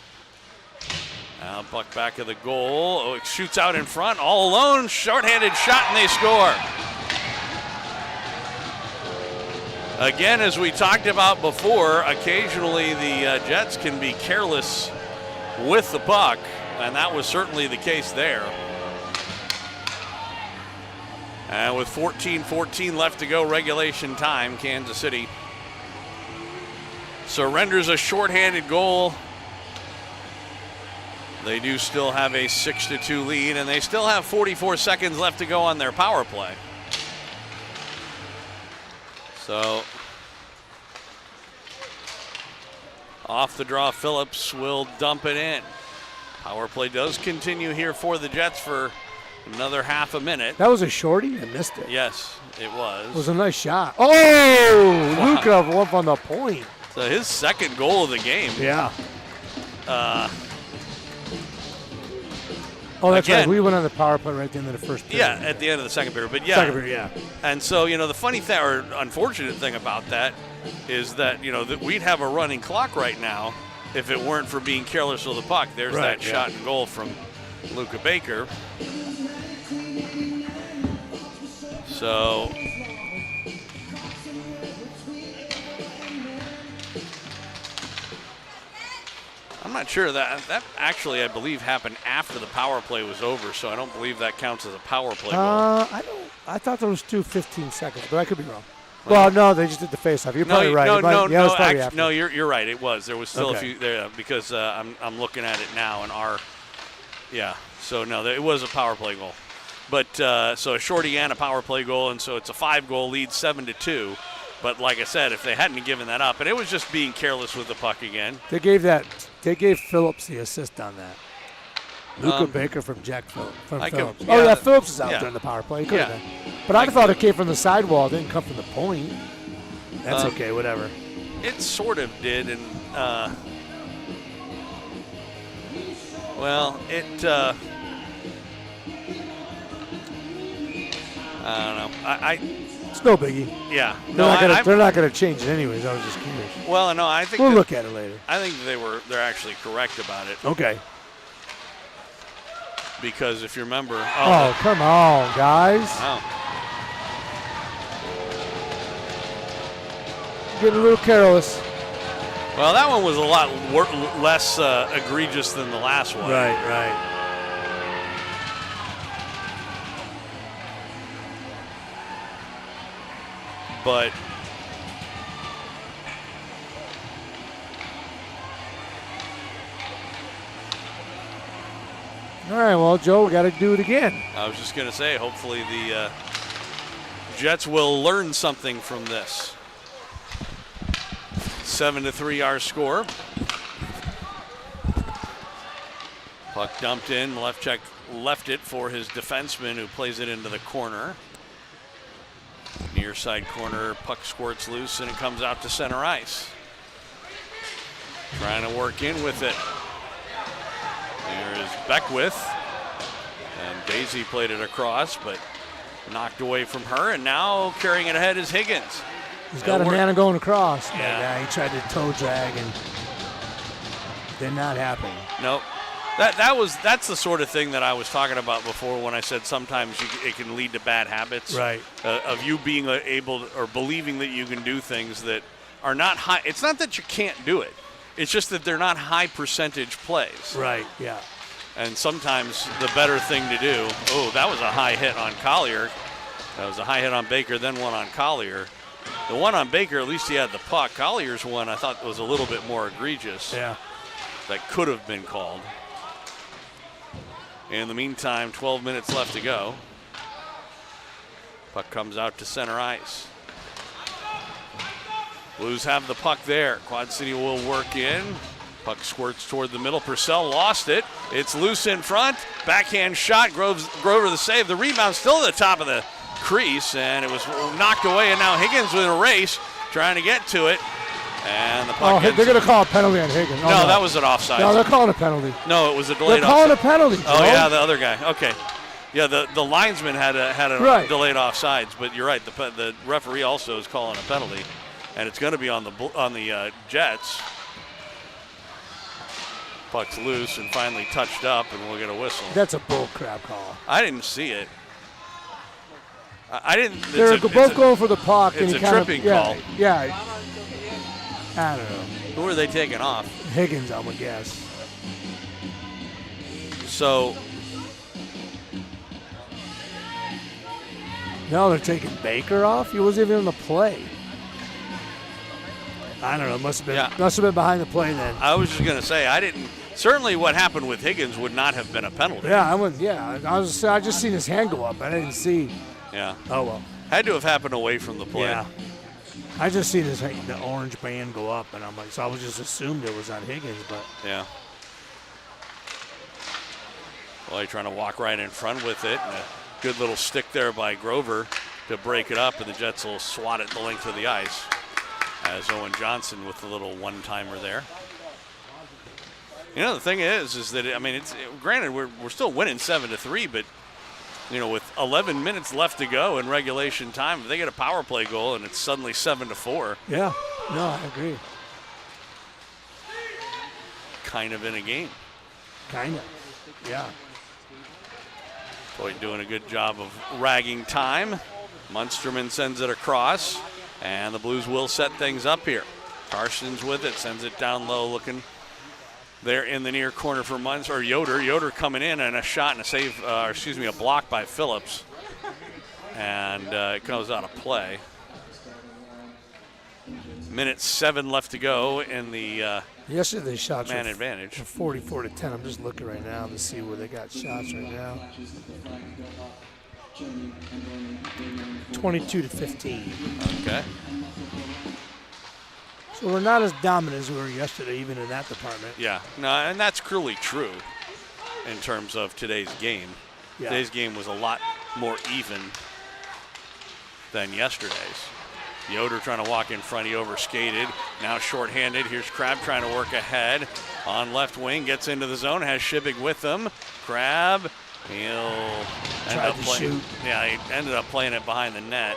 Now puck back of the goal. Oh, it shoots out in front, all alone. Shorthanded shot, and they score. Again, as we talked about before, occasionally the Jets can be careless with the puck, and that was certainly the case there. And with 14:14 left to go, regulation time, Kansas City surrenders a shorthanded goal. They do still have a 6-2 lead, and they still have 44 seconds left to go on their power play. So, off the draw, Phillips will dump it in. Power play does continue here for the Jets for another half a minute. That was a shorty? I missed it. Yes, it was. It was a nice shot. Oh, wow. Luka up on the point. So his second goal of the game. Yeah. Oh, that's again, right. We went on the power play right at the end of the first period. Yeah, at the end of the second period. But yeah. Second period, yeah. And so, the funny thing or unfortunate thing about that is that, that we'd have a running clock right now if it weren't for being careless with the puck. There's that shot and goal from Luka Baker. So I'm not sure that actually, I believe, happened after the power play was over, so I don't believe that counts as a power play goal. I thought there was 15 seconds, but I could be wrong. Well, no, they just did the face-off. You're probably right. No, you're right. It was. There was still a few there because I'm looking at it now, and so no, it was a power play goal. But so a shorty and a power play goal, and so it's a 5-goal lead, 7-2. But like I said, if they hadn't given that up, and it was just being careless with the puck again. They gave Phillips the assist on that. Luka Baker from Phillips. Phillips is out during the power play. Could have been. But I thought it came from the sidewall. It didn't come from the point. That's okay, whatever. It sort of did, and I don't know. It's no biggie. Yeah. They're not going to change it anyways. I was just curious. Well, no, I think we'll look at it later. I think they're actually correct about it. Okay. Because if you remember. Oh, come on, guys. Wow. Getting a little careless. Well, that one was a lot less egregious than the last one. Right. But all right, well, Joe, we got to do it again. I was just going to say, hopefully the Jets will learn something from this. 7-3 our score. Puck dumped in. Lefchuk left it for his defenseman who plays it into the corner. Near side corner, puck squirts loose and it comes out to center ice. Trying to work in with it. There is Beckwith. And Daisy played it across, but knocked away from her. And now carrying it ahead is Higgins. He's got a man going across. Yeah. But, he tried to toe drag and did not happen. Nope. That's the sort of thing that I was talking about before when I said sometimes it can lead to bad habits. Right. Of you being able or believing that you can do things that are not high. It's not that you can't do it. It's just that they're not high percentage plays. Right, yeah. And sometimes the better thing to do, that was a high hit on Collier. That was a high hit on Baker, then one on Collier. The one on Baker, at least he had the puck. Collier's one I thought was a little bit more egregious. Yeah. That could have been called. In the meantime, 12 minutes left to go. Puck comes out to center ice. Blues have the puck there. Quad City will work in. Puck squirts toward the middle. Purcell lost it. It's loose in front. Backhand shot. Grover the save. The rebound still at the top of the crease, and it was knocked away, and now Higgins with a race trying to get to it. And the puck they're going to call a penalty on Higgins. No, that was an offside. No, they're calling a penalty. No, it was a delayed offside. They're calling a penalty, Joe. Oh, yeah, the other guy. Okay. Yeah, the linesman had a right. delayed offsides, but you're right. The referee also is calling a penalty, and it's going to be on the Jets. Puck's loose and finally touched up, and we'll get a whistle. That's a bull crap call. I didn't see it. I didn't. They're both going for the puck. It's a tripping call. Yeah. I don't know. Who are they taking off? Higgins, I would guess. So. No, they're taking Baker off. He wasn't even in the play. I don't know. Must have been behind the play then. I was just gonna say I didn't. Certainly, what happened with Higgins would not have been a penalty. Yeah, I just seen his hand go up. I didn't see. Yeah. Oh well. Had to have happened away from the play. Yeah. I just seen the orange band go up, and I'm like, so I was just assumed it was on Higgins, but. Yeah. Well, he's trying to walk right in front with it, and a good little stick there by Grover to break it up, and the Jets will swat it the length of the ice. As Owen Johnson with the little one-timer there. You know, the thing is that it's granted we're still winning 7-3, but with 11 minutes left to go in regulation time, if they get a power play goal and it's suddenly 7-4. Yeah, no, I agree. Kind of in a game. Kind of, yeah. Boyd doing a good job of ragging time. Munsterman sends it across, and the Blues will set things up here. Carson's with it, sends it down low, looking there in the near corner for Yoder. Yoder coming in, and a shot and a save, a block by Phillips. And it goes out of play. Minute 7 left to go in the yesterday's shots man advantage. 44-10. I'm just looking right now to see where they got shots right now. 22-15. Okay. So we're not as dominant as we were yesterday, even in that department. Yeah, no, and that's clearly true in terms of today's game. Yeah. Today's game was a lot more even than yesterday's. Yoder trying to walk in front, he overskated. Now shorthanded, here's Crab trying to work ahead. On left wing, gets into the zone, has Shibig with him. Crab, he'll tried to shoot. Yeah, he ended up playing it behind the net.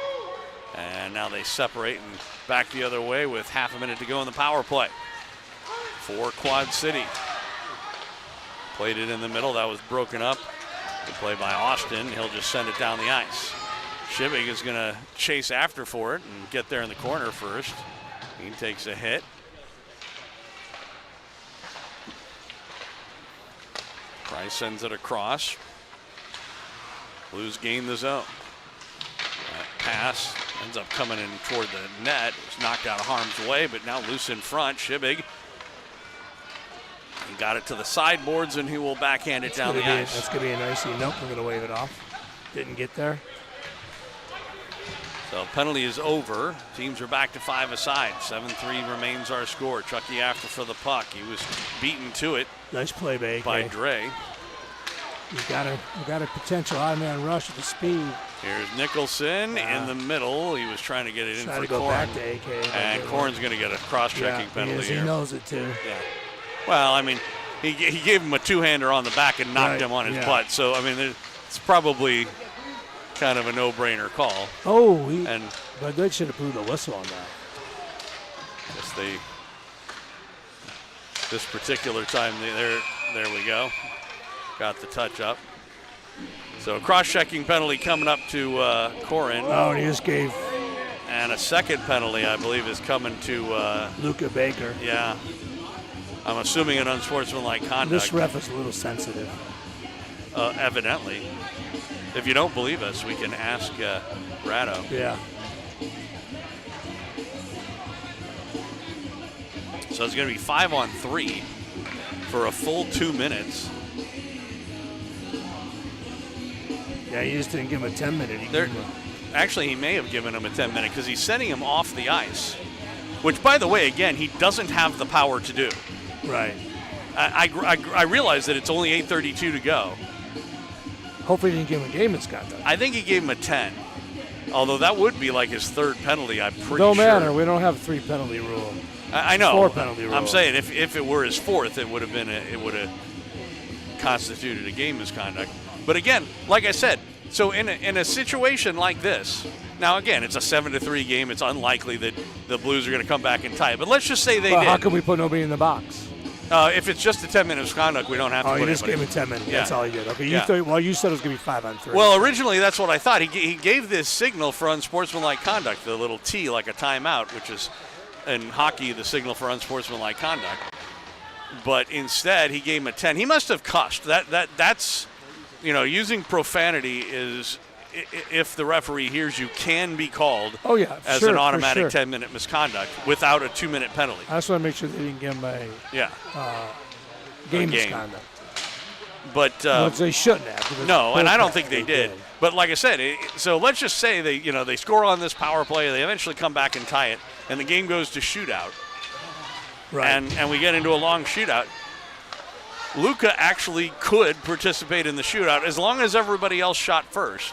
And now they separate and back the other way with half a minute to go in the power play for Quad City. Played it in the middle. That was broken up. Good play by Austin. He'll just send it down the ice. Shibig is going to chase after for it and get there in the corner first. He takes a hit. Price sends it across. Blues gain the zone. That pass ends up coming in toward the net. It's knocked out of harm's way, but now loose in front. Shibig. He got it to the sideboards, and he will backhand it down the ice. That's going to be a nice. Nope, we're going to wave it off. Didn't get there. So penalty is over. Teams are back to 5 aside. 7-3 remains our score. Chucky after for the puck. He was beaten to it. Nice play by Dre. You got a potential high-man rush at the speed. Here's Nicholson in the middle. He was trying to get it in for go Korn. Back to AK, and Korn's going to get a cross-checking penalty here. He knows it too. Yeah. Well, I mean, he gave him a two-hander on the back and knocked him on his butt. So, I mean, it's probably kind of a no-brainer call. But they should have blew the whistle on that. Guess this particular time, there we go. Got the touch up. So a cross-checking penalty coming up to Corin. Oh, and he just gave. And a second penalty, I believe, is coming to Luca Baker. Yeah. I'm assuming an unsportsmanlike conduct. This ref is a little sensitive. Evidently. If you don't believe us, we can ask Brado. Yeah. So it's going to be 5-on-3 for a full 2 minutes. Yeah, he just didn't give him a 10-minute. Actually, he may have given him a 10-minute because he's sending him off the ice, which, by the way, again, he doesn't have the power to do. Right. I realize that it's only 8:32 to go. Hopefully he didn't give him a game misconduct. I think he gave him a 10, although that would be like his third penalty, I'm pretty sure. No matter. We don't have a 3-penalty rule. I know. 4-penalty rule. I'm saying if it were his fourth, it would have constituted a game misconduct. But again, like I said, so in a situation like this, now again, it's a 7-3 game. It's unlikely that the Blues are going to come back and tie it. But let's just say they did. How can we put nobody in the box? If it's just a 10-minute misconduct, we don't have to put you anybody. just gave him 10 minutes. Yeah. That's all you did. Okay, Yeah. You said it was going to be 5-on-3. Well, originally that's what I thought. He gave this signal for unsportsmanlike conduct, the little T like a timeout, which is in hockey the signal for unsportsmanlike conduct. But instead, he gave him a 10. He must have cussed. That's using profanity is, if the referee hears you, can be called as an automatic 10-minute misconduct without a 2-minute penalty. I just want to make sure they didn't give him a game misconduct. But they shouldn't have. No, and I don't think they did. But like I said, so let's just say they score on this power play, they eventually come back and tie it, and the game goes to shootout. Right. And we get into a long shootout. Luca actually could participate in the shootout as long as everybody else shot first.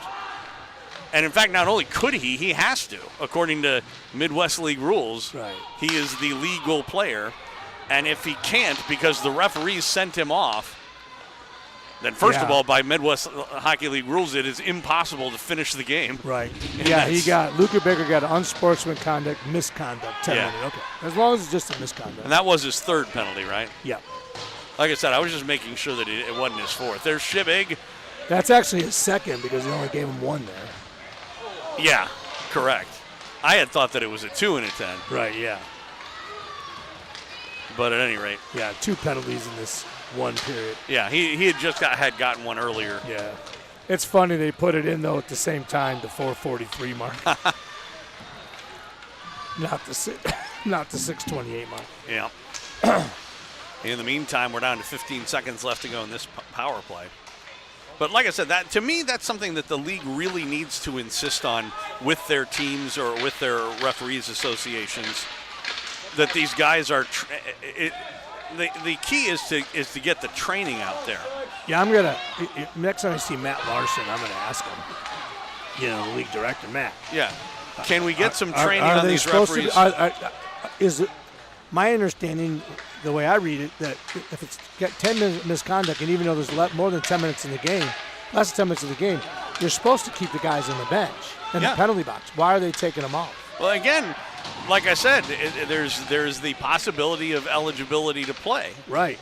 And in fact, not only could he has to, according to Midwest League rules. Right. He is the legal player. And if he can't because the referees sent him off, then first of all, by Midwest Hockey League rules, it is impossible to finish the game. Right. Yeah, Luca Baker got unsportsmanlike conduct, misconduct, 10 minutes. Okay. As long as it's just a misconduct. And that was his third penalty, right? Yeah. Like I said, I was just making sure that it wasn't his fourth. There's Shibig. That's actually his second because he only gave him one there. Yeah, correct. I had thought that it was a 2 and a 10. Right, yeah. But at any rate. Yeah, 2 penalties in this one period. Yeah, he had just gotten one earlier. Yeah. It's funny they put it in, though, at the same time, the 4:43 mark. Not the 6:28 mark. Yeah. In the meantime, we're down to 15 seconds left to go in this power play. But like I said, to me, that's something that the league really needs to insist on with their teams or with their referees associations, that these guys are the key is to get the training out there. Yeah, next time I see Matt Larson, I'm going to ask him, the league director, Matt. Yeah. Can we get some training on these referees? Is it my understanding, the way I read it, that if it's got 10-minute misconduct, and even though there's more than 10 minutes in the game, less than 10 minutes in the game, you're supposed to keep the guys on the bench in the penalty box. Why are they taking them off? Well, again, like I said, there's the possibility of eligibility to play. Right.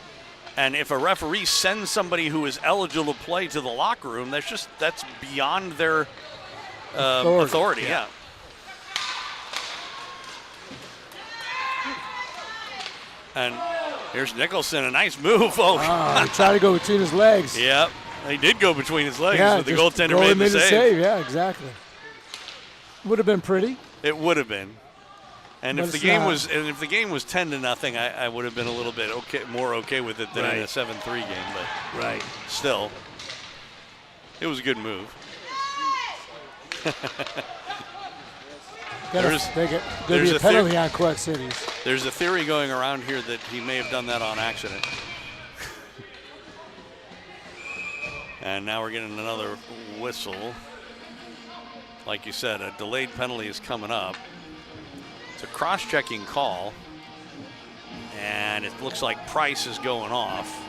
And if a referee sends somebody who is eligible to play to the locker room, that's beyond their authority. Yeah. And here's Nicholson, a nice move. He tried to go between his legs. Yep, he did go between his legs, but the goaltender made the save. Yeah, exactly. Would have been pretty. It would have been. And if the game was 10-0, I would have been a little bit more okay with it than in a 7-3 game. But still, it was a good move. There's be a penalty on Quad Cities. There's a theory going around here that he may have done that on accident. And now we're getting another whistle. Like you said, a delayed penalty is coming up. It's a cross-checking call. And it looks like Price is going off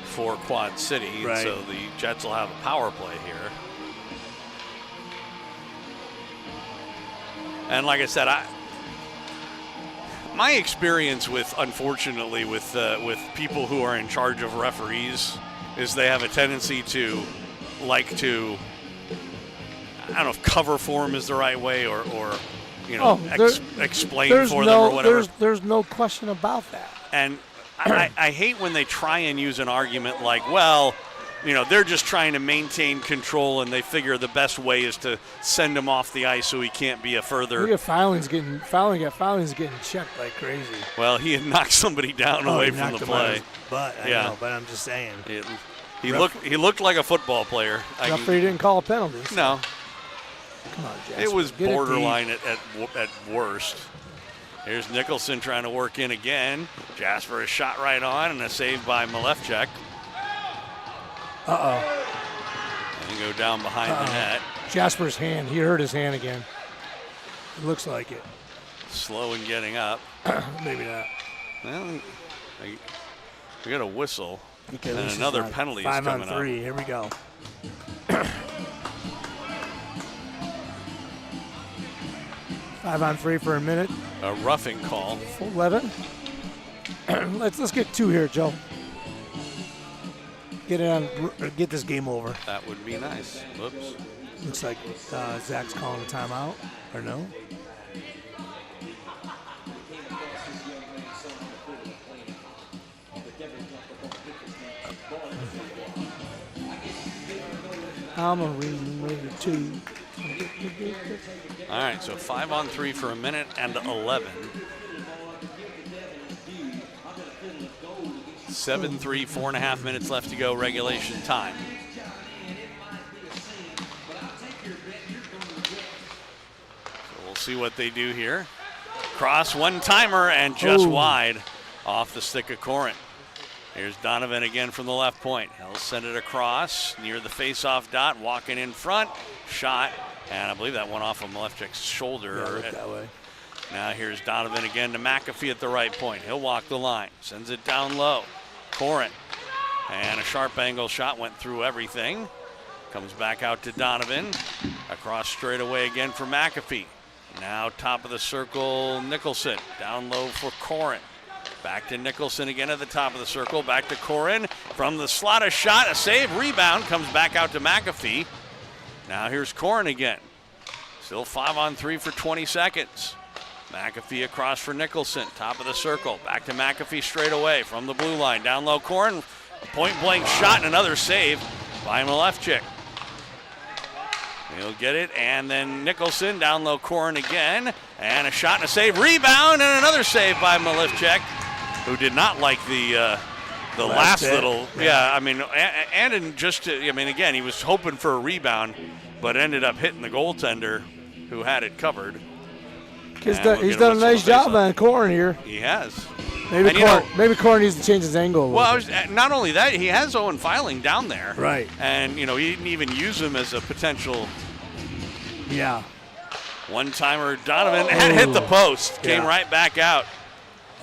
for Quad City. Right. So the Jets will have a power play here. And like I said, my experience unfortunately, with people who are in charge of referees is they have a tendency to like to, I don't know if cover for them is the right way or explain for them or whatever. There's no question about that. And I hate when they try and use an argument like, well, they're just trying to maintain control, and they figure the best way is to send him off the ice so he can't be a further. Look at Filing's getting checked like crazy. Well, he had knocked somebody down away from the play. But I'm just saying. He looked like a football player. Referee didn't call a penalty. So. No. Come on, Jasper. It was borderline at worst. Here's Nicholson trying to work in again. Jasper is shot right on, and a save by Malefchuk. And go down behind the net. Jasper's hand. He hurt his hand again. It looks like it. Slow in getting up. Maybe not. Well, we got a whistle. Okay, and another penalty is coming up. 5-on-3. Here we go. 5-on-3 for a minute. A roughing call. 11. Let's get 2 here, Joe. Get this game over. That would be nice. Whoops. Looks like Zach's calling a timeout, or no? I'm a reader too. All right, so 5-on-3 for a minute and 11. 7-3, 4.5 minutes left to go, regulation time. So we'll see what they do here. Cross, one-timer, and just wide off the stick of Corin. Here's Donovan again from the left point. He'll send it across near the face-off dot, walking in front, shot, and I believe that went off of Malefchuk's shoulder. Yeah, that way. Now here's Donovan again to McAfee at the right point. He'll walk the line, sends it down low. Corin, and a sharp angle shot went through everything. Comes back out to Donovan. Across straight away again for McAfee. Now top of the circle, Nicholson. Down low for Corin. Back to Nicholson again at the top of the circle. Back to Corin. From the slot, a shot, a save, rebound. Comes back out to McAfee. Now here's Corin again. Still 5-on-3 for 20 seconds. McAfee across for Nicholson. Top of the circle. Back to McAfee straight away from the blue line. Down low, Corin. A point-blank shot and another save by Malefchuk. He'll get it, and then Nicholson down low, Corin again, and a shot and a save, rebound, and another save by Malefchuk, who did not like the last little. Yeah, I mean, and just, I mean, again, he was hoping for a rebound, but ended up hitting the goaltender, who had it covered. He's done a nice job on Corin here. He has. Maybe Corin needs to change his angle. Well, not only that, he has Owen Filing down there. Right. And, he didn't even use him as a potential. Yeah. One-timer, Donovan had hit the post. Came right back out.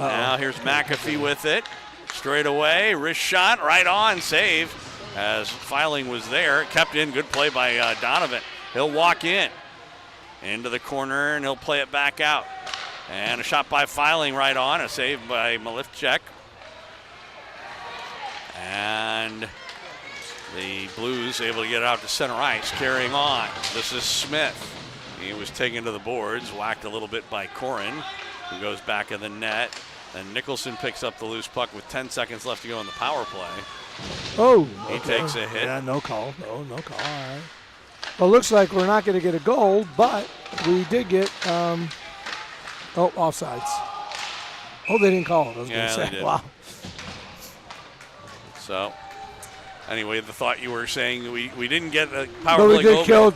Now here's McAfee with it. Straight away, wrist shot, right on, save. As Filing was there, kept in, good play by Donovan. He'll walk into the corner, and he'll play it back out. And a shot by Filing right on, a save by Malefchuk. And the Blues able to get it out to center ice, carrying on. This is Smith. He was taken to the boards, whacked a little bit by Corin, who goes back of the net. And Nicholson picks up the loose puck with 10 seconds left to go in the power play. He takes a hit. Yeah, no call. No call. All right. Well, it looks like we're not going to get a goal, but we did get offsides. Oh, they didn't call it. I was going to say. They did. Wow. So, anyway, the thought you were saying we didn't get a power play goal. But we did kill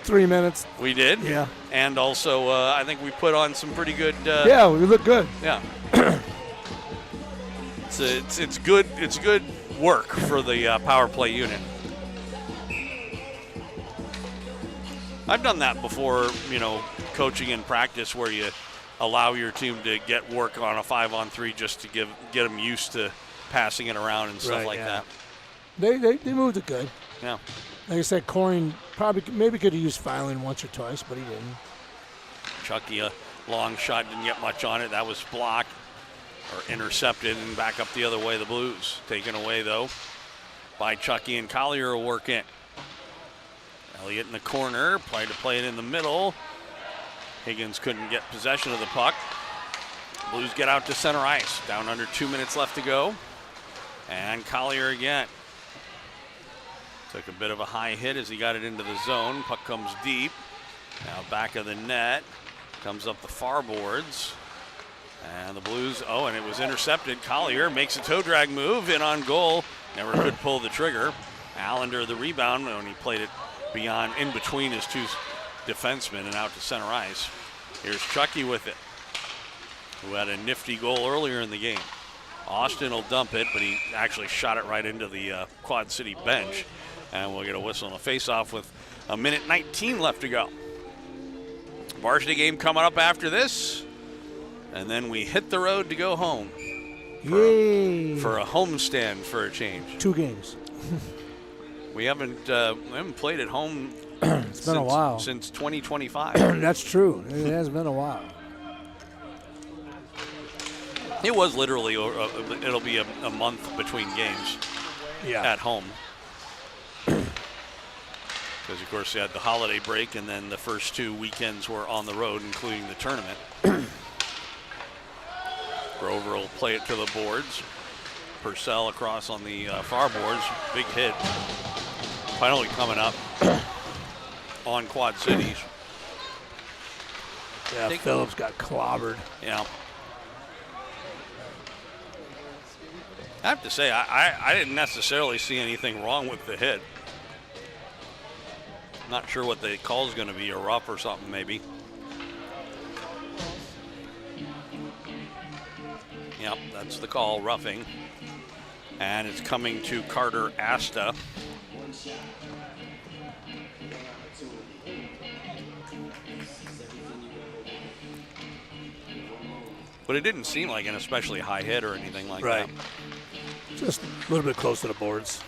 3 minutes. We did. Yeah. And also, I think we put on some pretty good. Yeah, we look good. Yeah. it's good. It's good work for the power play unit. I've done that before, coaching in practice where you allow your team to get work on a 5-on-3 just to get them used to passing it around and stuff that. They moved it good. Yeah. Like I said, Corin maybe could have used Filing once or twice, but he didn't. Chucky, a long shot, didn't get much on it. That was blocked or intercepted and back up the other way, the Blues. Taken away, though, by Chucky, and Collier will work in. Elliott in the corner, tried to play it in the middle. Higgins couldn't get possession of the puck. Blues get out to center ice. Down under 2 minutes left to go. And Collier again. Took a bit of a high hit as he got it into the zone. Puck comes deep. Now back of the net. Comes up the far boards. And the Blues, and it was intercepted. Collier makes a toe drag move in on goal. Never could pull the trigger. Allender the rebound when he played it beyond, in between his two defensemen and out to center ice. Here's Chucky with it, who had a nifty goal earlier in the game. Austin will dump it, but he actually shot it right into the Quad City bench. And we'll get a whistle and a face-off with 1:19 left to go. Varsity game coming up after this. And then we hit the road to go home. For a homestand for a change. 2 games. We haven't played at home it's been a while. Since 2025. That's true. It has been a while. It was literally, it'll be a month between games at home. Because, of course, you had the holiday break, and then the first 2 weekends were on the road, including the tournament. Grover will play it to the boards. Purcell across on the far boards. Big hit. Finally coming up on Quad Cities. Yeah, Phillips got clobbered. Yeah. I have to say, I didn't necessarily see anything wrong with the hit. Not sure what the call is going to be, a rough or something maybe. Yep, that's the call, roughing. And it's coming to Carter Asta. But it didn't seem like an especially high hit or anything like that. Just a little bit close to the boards.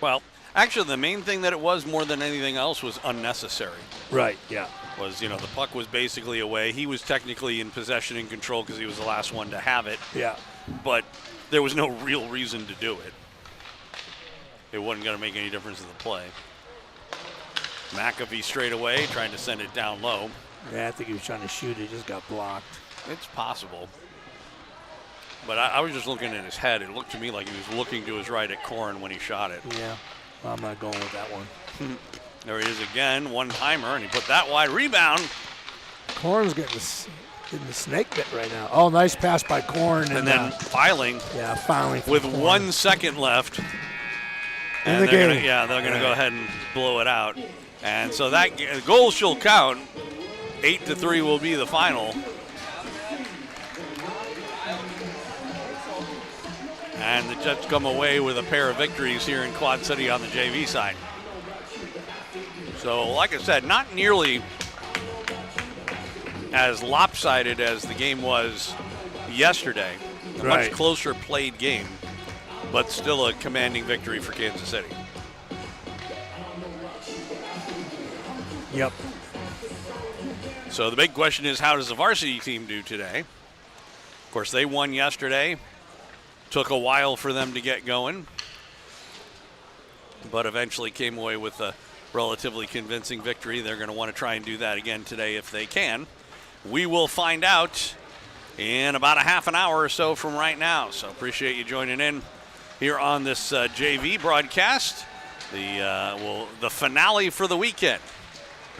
Well, actually, the main thing that it was more than anything else was unnecessary. Right, yeah. Was, the puck was basically away. He was technically in possession and control because he was the last one to have it. Yeah. But there was no real reason to do it. It wasn't going to make any difference in the play. McAfee straight away, trying to send it down low. Yeah, I think he was trying to shoot it, just got blocked. It's possible. But I was just looking at his head. It looked to me like he was looking to his right at Corin when he shot it. Yeah, well, I'm not going with that one. There he is again, one-timer, and he put that wide. Rebound. Corin's getting the snake bit right now. Oh, nice pass by Corin. And then Filing. Yeah, Filing. With 1 second left. In the game. They're going to go ahead and blow it out. And so that goal shall count. 8-3 will be the final. And the Jets come away with a pair of victories here in Quad City on the JV side. So, like I said, not nearly as lopsided as the game was yesterday. A much closer played game, but still a commanding victory for Kansas City. Yep. So the big question is, how does the varsity team do today? Of course, they won yesterday. Took a while for them to get going, but eventually came away with a relatively convincing victory. They're going to want to try and do that again today if they can. We will find out in about a half an hour or so from right now. So appreciate you joining in here on this JV broadcast. The finale for the weekend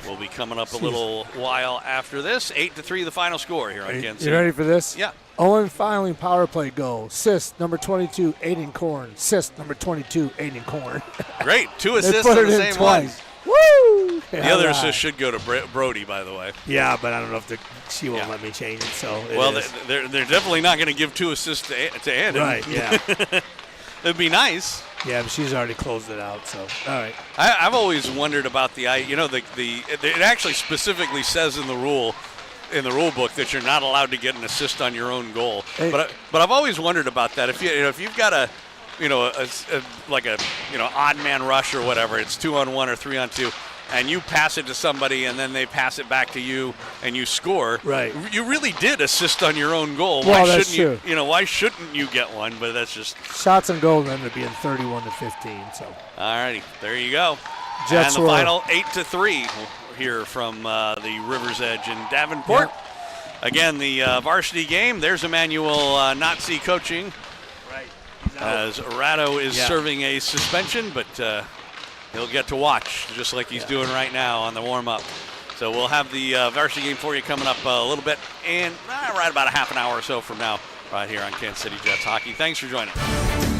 will be coming up a little while after this. 8-3 the final score here on Kansas City. You ready for this? Yeah. Owen Filing power play goal. Assist number 22, Aiden Corin. Assist number 22, Aiden Corin. Great. 2 assists on the same twice. one. Woo! The other assist should go to Brody, by the way. Yeah, but I don't know if she won't let me change it. So they're definitely not going to give 2 assists to Ann. Right. Yeah. It'd be nice. Yeah, but she's already closed it out. So all right. I've always wondered about it actually specifically says in the rule book that you're not allowed to get an assist on your own goal. Hey. But I've always wondered about that. If you've got a odd man rush or whatever, it's 2-on-1 or 3-on-2, and you pass it to somebody and then they pass it back to you and you score. Right. You really did assist on your own goal. Well, that's true. Why shouldn't you get one? But that's just shots and goals ended up being 31-15. So. All righty, there you go. Jets and the final 8-3 here from the Rivers Edge in Davenport. Yep. Again, the varsity game. There's Emmanuel Nazi coaching. Right. As Arado is serving a suspension, but he'll get to watch just like he's doing right now on the warm-up. So we'll have the varsity game for you coming up a little bit, and right about a half an hour or so from now, right here on Kansas City Jets Hockey. Thanks for joining us.